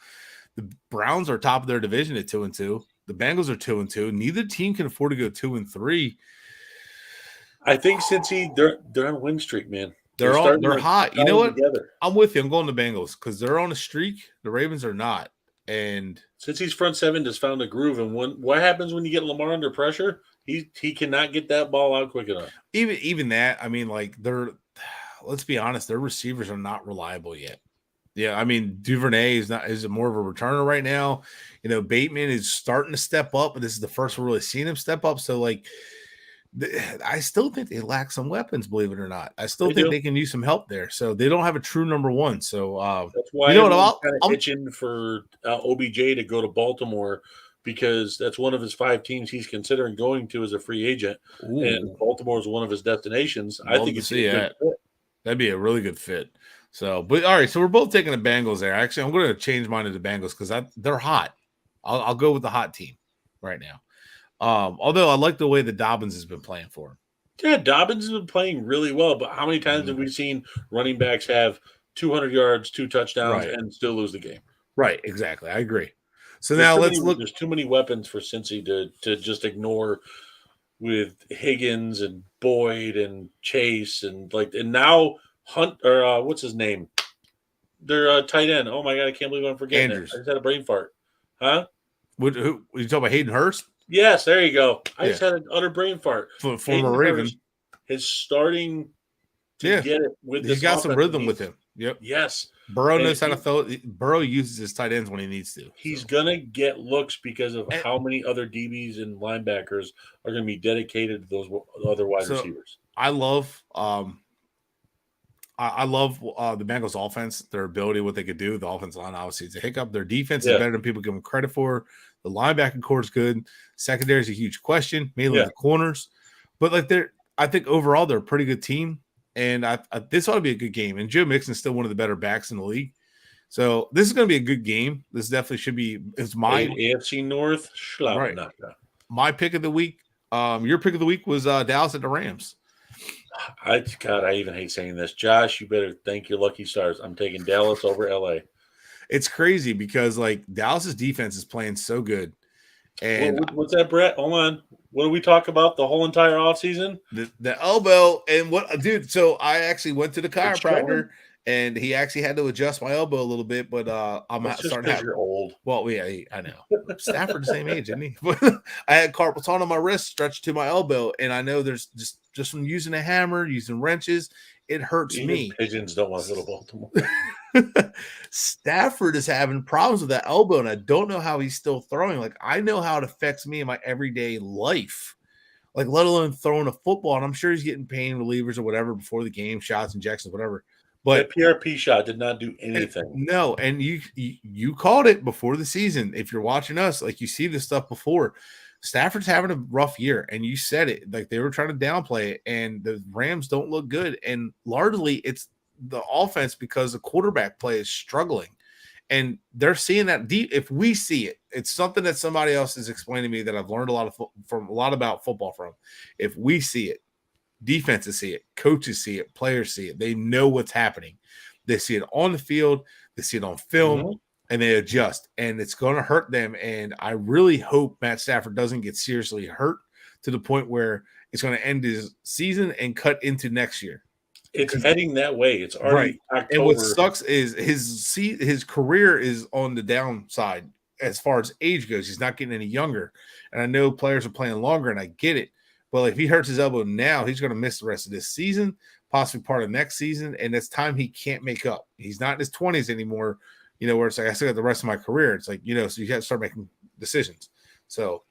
The Browns are top of their division at 2-2. The Bengals are 2-2. Neither team can afford to go 2-3. I think Cincy, they're on a win streak, man. They're hot. You know what? Together. I'm with you. I'm going to Bengals because they're on a streak. The Ravens are not. And Cincy's front seven just found a groove. And what happens when you get Lamar under pressure? He cannot get that ball out quick enough. Even that, I mean, like let's be honest, their receivers are not reliable yet. Yeah, I mean, Duvernay is more of a returner right now. Bateman is starting to step up, but this is the first we're really seeing him step up. So, like, I still think they lack some weapons, believe it or not. I still think they can use some help there. So they don't have a true number one. So that's why I'm itching for OBJ to go to Baltimore because that's one of his 5 teams he's considering going to as a free agent. Ooh. And Baltimore is one of his destinations. I think it's a good fit. That'd be a really good fit. So, but all right, so we're both taking the Bengals there. Actually, I'm going to change mine to the Bengals because they're hot. I'll go with the hot team right now. Although I like the way that Dobbins has been playing for him. Yeah, Dobbins has been playing really well. But how many times have we seen running backs have 200 yards, 2 touchdowns, and still lose the game? Right, exactly. I agree. So There's now too many. let's look. There's too many weapons for Cincy to just ignore with Higgins and Boyd and Chase and now Hunt or what's his name? Their tight end. Oh my god, I can't believe I'm forgetting it. I Andrews. just had a brain fart. Huh? Who you talking about? Hayden Hurst? Yes, there you go. I Yeah, just had an utter brain fart. former Hayden Hurst Raven. is starting to Yeah, get it with he's this got some offense. rhythm with him. Yep. Yes, Burrow and knows how to throw. Burrow uses his tight ends when he needs to. he's So gonna get looks because of and how many other DBs and linebackers are going to be dedicated to those other wide so receivers. I love I love the Bengals offense, their ability, what they could do. The offensive line obviously is a hiccup. Their defense is Yeah, better than people give them credit for. The linebacking core is good. Secondary is a huge question, mainly yeah. the corners. But like I think overall they're a pretty good team, and this ought to be a good game. And Joe Mixon's still one of the better backs in the league, so this is going to be a good game. This definitely should be. It's my AFC North, right. Schlappenaka. My pick of the week. Your pick of the week was Dallas at the Rams. God, I even hate saying this. Josh, you better thank your lucky stars. I'm taking Dallas over LA. It's crazy because like Dallas's defense is playing so good, and What's that, Brett? Hold on. What do we talk about the whole entire offseason? the elbow and what, dude. So I actually went to the It's chiropractor, showing. and he actually had to adjust my elbow a little bit. But I'm That's just starting to because have. you're old. Well, yeah, I know. Stafford the same age, isn't he? But I had carpal tunnel on my wrist, stretched to my elbow, and I know there's just from using a hammer, using wrenches, it hurts Even me. pigeons don't want to go to Baltimore. Stafford is having problems with that elbow, and I don't know how he's still throwing. Like, I know how it affects me in my everyday life, like, let alone throwing a football. And I'm sure he's getting pain relievers or whatever before the game, shots, injections, whatever. But That PRP shot did not do anything. no, and you called it before the season. If you're watching us, like, you see this stuff before. Stafford's having a rough year, and you said it. Like, they were trying to downplay it, and the Rams don't look good. And largely, it's the offense because the quarterback play is struggling, and they're seeing that deep. If we see it, it's something that somebody else is explaining to me that I've learned a lot about football from. If we see it, defenses see it, coaches see it, players see it. They know what's happening. They see it on the field, they see it on film, and they adjust. And it's going to hurt them. And I really hope Matt Stafford doesn't get seriously hurt to the point where it's going to end his season and cut into next year. It's heading that way. It's already Right. October. And what sucks is his career is on the downside as far as age goes. He's not getting any younger. And I know players are playing longer, and I get it. But if he hurts his elbow now, he's going to miss the rest of this season, possibly part of next season, and it's time he can't make up. He's not in his 20s anymore, where it's like, I still got the rest of my career. It's like, so you got to start making decisions. So,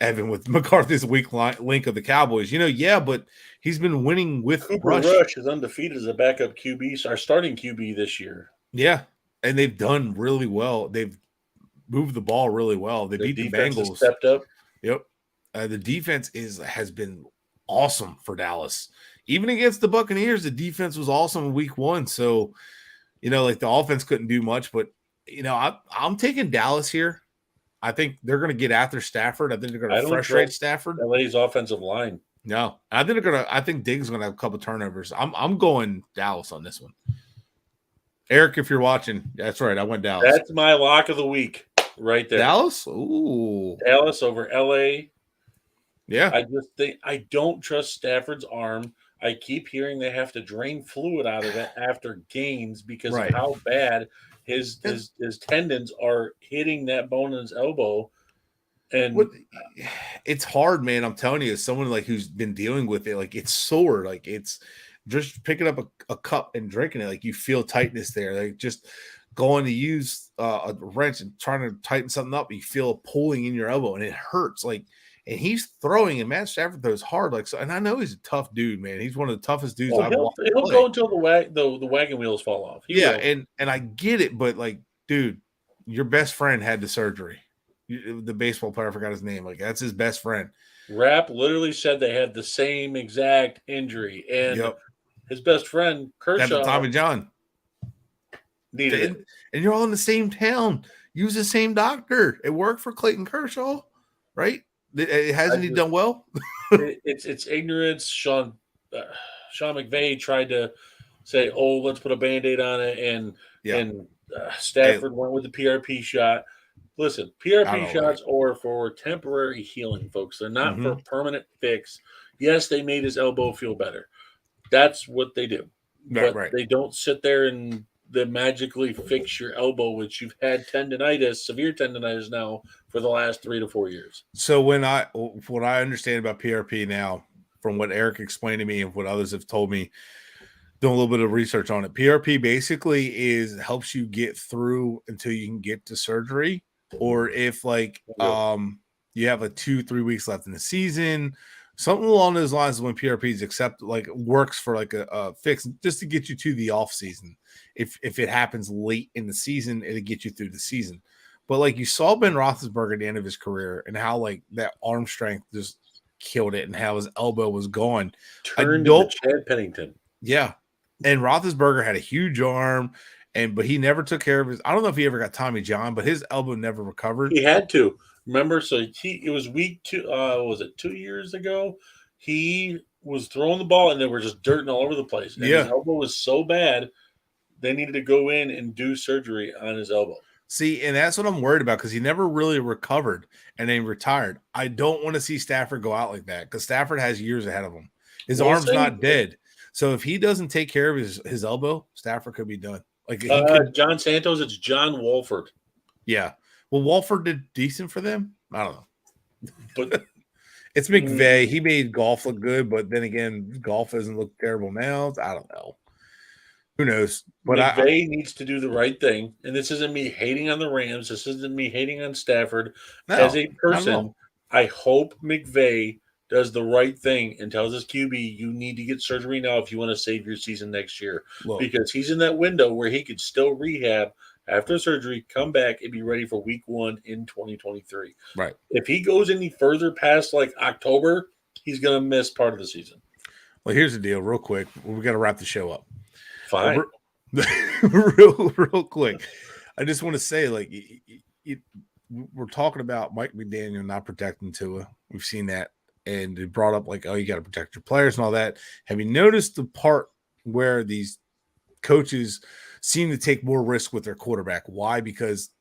Evan, with McCarthy's weak link of the Cowboys, yeah, but he's been winning with Cooper Rush. Rush is undefeated as a backup QB, our starting QB this year. Yeah, and they've done really well. They've moved the ball really well. They beat the Bengals. Stepped up. Yep. The defense has been awesome for Dallas. Even against the Buccaneers, the defense was awesome in week 1. So, like, the offense couldn't do much. But, I'm taking Dallas here. I think they're going to get after Stafford. I think they're going to frustrate Stafford. LA's offensive line. No, I think Diggs is going to have a couple turnovers. I'm going Dallas on this one. Eric, if you're watching, that's right. I went Dallas. That's my lock of the week right there. Dallas? Ooh. Dallas over LA. Yeah. I just think I don't trust Stafford's arm. I keep hearing they have to drain fluid out of it after games because of how bad his tendons are hitting that bone in his elbow. And it's hard, man. I'm telling you, as someone like who's been dealing with it, like, it's sore. Like, it's just picking up a cup and drinking it. Like, you feel tightness there. Like, just going to use a wrench and trying to tighten something up, you feel a pulling in your elbow and it hurts. Like, and he's throwing, and Matt Stafford throws hard. Like, so, and I know he's a tough dude, man. He's one of the toughest dudes I've watched. He'll go until the wagon wheels fall off. He will. And I get it, but, like, dude, your best friend had the surgery. The baseball player, I forgot his name. Like, that's his best friend. Rapp literally said they had the same exact injury, and his best friend Kershaw, Tommy John, needed it. And you're all in the same town. Use the same doctor. It worked for Clayton Kershaw, right? Hasn't he done well? It's ignorance. Sean McVay tried to say, "Oh, let's put a Band-Aid on it," and Yeah. and Stafford went with the PRP shot. Listen, PRP Out right. shots are for temporary healing, folks. They're not for Mm-hmm. permanent fix. Yes, they made his elbow feel better. That's what they do. Right, But right. they don't sit there and they magically fix your elbow, which you've had tendonitis, severe tendonitis now for the last 3 to 4 years. So what I understand about PRP now, from what Eric explained to me and what others have told me, doing a little bit of research on it, PRP basically helps you get through until you can get to surgery, or if you have like 2-3 weeks left in the season, something along those lines is when PRP is accepted, like works for like a fix just to get you to the off season. If it happens late in the season, it'll get you through the season. But like you saw Ben Roethlisberger at the end of his career and how like that arm strength just killed it and how his elbow was gone. Turned into Chad Pennington. Yeah. And Roethlisberger had a huge arm, but he never took care of his. I don't know if he ever got Tommy John, but his elbow never recovered. He had to. Remember, so it was week 2, was it 2 years ago? He was throwing the ball and they were just dirting all over the place. And his elbow was so bad, they needed to go in and do surgery on his elbow. See, and that's what I'm worried about because he never really recovered and then retired. I don't want to see Stafford go out like that because Stafford has years ahead of him. His arm's not dead. So if he doesn't take care of his elbow, Stafford could be done. Like John Santos, it's John Wolford. Yeah. Well, Wolford did decent for them. I don't know. But it's McVay. He made golf look good, but then again, golf doesn't look terrible now. I don't know. Who knows? But McVay needs to do the right thing. And this isn't me hating on the Rams. This isn't me hating on Stafford. As a person, I hope McVay does the right thing and tells his QB, you need to get surgery now if you want to save your season next year. Because he's in that window where he could still rehab after surgery, come back, and be ready for week 1 in 2023. Right. If he goes any further past like October, he's going to miss part of the season. Well, here's the deal, real quick. We got to wrap the show up. Fine. Real quick. I just want to say, like, we're talking about Mike McDaniel not protecting Tua. We've seen that. And it brought up, like, oh, you got to protect your players and all that. Have you noticed the part where these coaches seem to take more risk with their quarterback? Why? Because,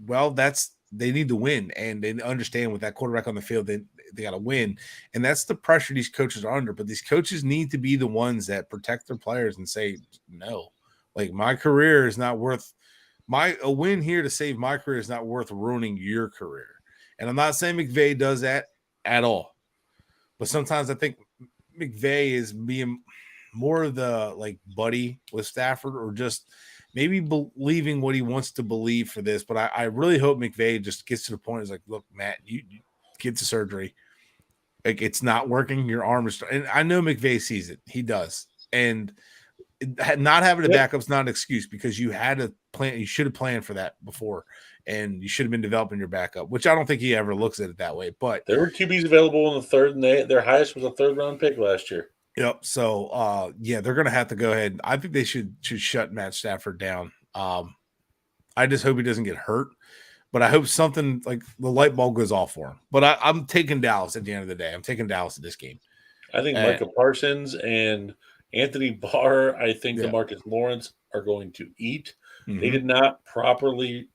well, they need to win, and they understand with that quarterback on the field, they got to win. And that's the pressure these coaches are under. But these coaches need to be the ones that protect their players and say, no, like, my career is not worth a win here to save my career is not worth ruining your career. And I'm not saying McVay does that at all. But sometimes I think McVay is being more of the like buddy with Stafford, or just maybe believing what he wants to believe for this. But I really hope McVay just gets to the point. Is like, look, Matt, you get to surgery. Like, it's not working. Your arm is, and I know McVay sees it. He does. And not having a backup's not an excuse, because you had a plan. You should have planned for that before. And you should have been developing your backup, which I don't think he ever looks at it that way. But there were QBs available in the third, and their highest was a 3rd-round pick last year. Yep. So, they're going to have to go ahead. I think they should shut Matt Stafford down. I just hope he doesn't get hurt, but I hope something like the light bulb goes off for him. But I'm taking Dallas at the end of the day. I'm taking Dallas in this game. I think Micah Parsons and Anthony Barr, I think DeMarcus Lawrence are going to eat. Mm-hmm. They did not properly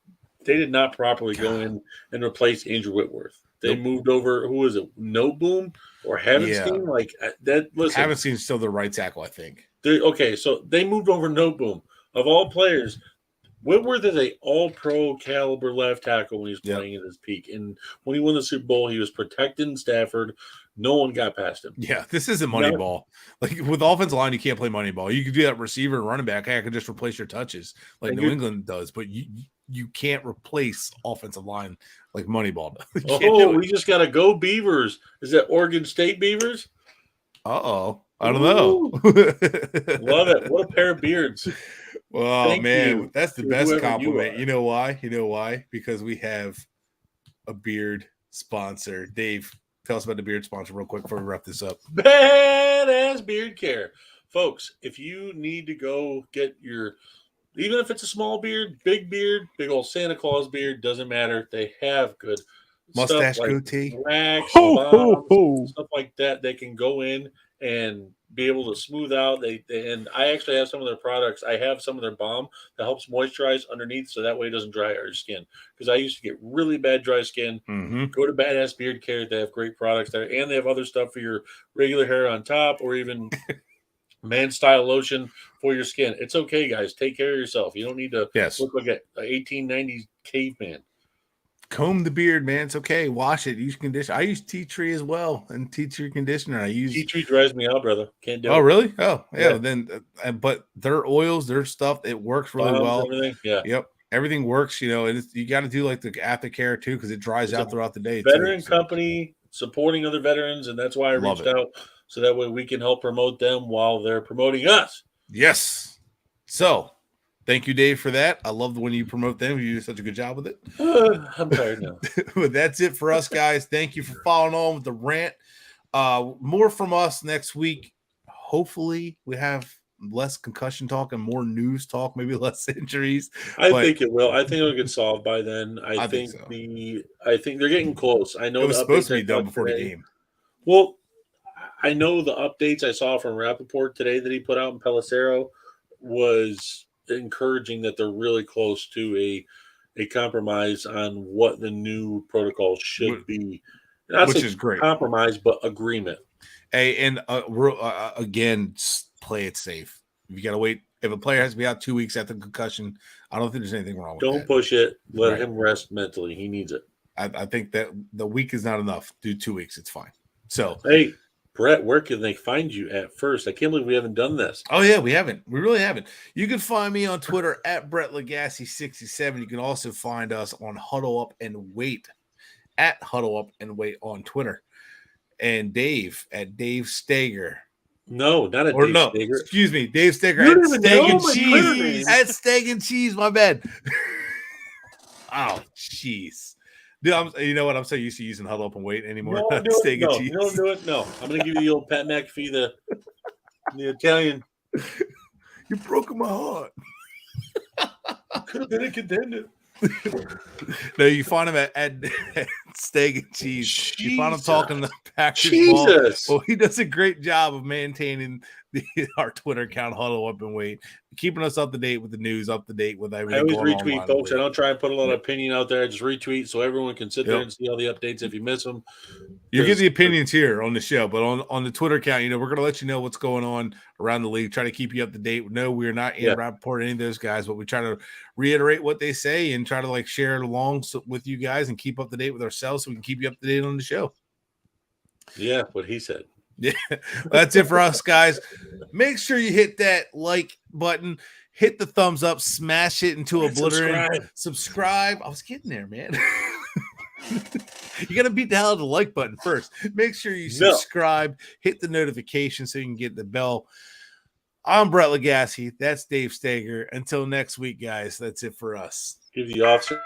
go in and replace Andrew Whitworth. They moved over, who was it? No Boom or Havenstein? Like that. Listen, Havenstein's still the right tackle, I think. Okay, so they moved over No Boom. Of all players, Whitworth is a all-pro caliber left tackle when he was playing at his peak. And when he won the Super Bowl, he was protecting Stafford. No one got past him. Yeah, this isn't money ball. Like, with offensive line, you can't play money ball. You could do that receiver and running back. Hey, I could just replace your touches like New England does. But you can't replace offensive line like Moneyball does. We just got to go Beavers. Is that Oregon State Beavers? Uh-oh. I don't know. Love it. What a pair of beards. Well, man, that's the best compliment. You know why? Because we have a beard sponsor. Dave, tell us about the beard sponsor real quick before we wrap this up. Badass Beard Care. Folks, if you need to go get your, even if it's a small beard, big old Santa Claus beard, doesn't matter. They have good mustache stuff like goatee, wax, bombs, stuff like that. They can go in and be able to smooth out. And I actually have some of their products. I have some of their balm that helps moisturize underneath, so that way it doesn't dry out your skin. Because I used to get really bad dry skin. Go to Badass Beard Care. They have great products there, and they have other stuff for your regular hair on top, or even man style lotion for your skin. It's okay, guys. Take care of yourself. You don't need to look like a 1890s caveman. Comb the beard, man. It's okay. Wash it. Use conditioner. I use tea tree as well, and tea tree conditioner. I use tea tree dries me out, brother. Can't do it. Oh, really? Oh, yeah. Then, but their oils, their stuff, it works really well. Everything. Yeah. Yep. Everything works. And you got to do like the aftercare too, because it dries out throughout the day. Veteran company supporting other veterans, and that's why I reached out, so that way we can help promote them while they're promoting us. Yes. So, thank you, Dave, for that. I love when you promote them. You do such a good job with it. I'm tired now. But that's it for us, guys. Thank you for following on with the rant. More from us next week. Hopefully, we have less concussion talk and more news talk, maybe less injuries. I think it will. I think it'll get solved by then. I think so. I think they're getting close. I know it was supposed to be done before the game. Well, I know the updates I saw from Rappaport today that he put out in Pelissero was encouraging that they're really close to a compromise on what the new protocol should be. Which is great. Compromise, but agreement. Hey, and again, play it safe. If you got to wait, if a player has to be out 2 weeks after concussion, I don't think there's anything wrong with that. Don't push it. Let him rest mentally. He needs it. I think that the week is not enough. Do 2 weeks. It's fine. So, hey, Brett, where can they find you at first? I can't believe we haven't done this. Oh, yeah, we haven't. We really haven't. You can find me on Twitter at Brett Legassi67. You can also find us on Huddle Up and Wait at Huddle Up and Wait on Twitter. And Dave at Dave Stager. No, not at Dave Stager. Excuse me, Dave Stager at Steg and Cheese. At Steg and Cheese, my bad. Oh, jeez. Dude, you know what? I'm so used to using Huddle Up and Wait anymore. No, Steg and Cheese. You don't do it. No, I'm going to give you the old Pat McAfee, the Italian. You broke my heart. Could have been a contender. No, you find him at Steak and Cheese. Jesus. You find him talking the Packers ball. Well, he does a great job of maintaining our Twitter account, Huddle Up and Wait, keeping us up to date with the news, up to date with everything. I always retweet, folks. I don't try and put a lot of opinion out there. I just retweet so everyone can sit there and see all the updates if you miss them. You get the opinions here on the show, but on the Twitter account, we're going to let you know what's going on around the league, try to keep you up to date. No, we're not in Rappaport, any of those guys, but we try to reiterate what they say and try to share it along with you guys and keep up to date with ourselves so we can keep you up to date on the show. Yeah, what he said. Yeah, that's it for us, guys. Make sure you hit that like button, hit the thumbs up, smash it into oblivion. Subscribe. I was getting there, man. You got to beat the hell out of the like button first. Make sure you subscribe, hit the notification so you can get the bell. I'm Brett Legassi. That's Dave Stager. Until next week, guys, that's it for us. Give the officer.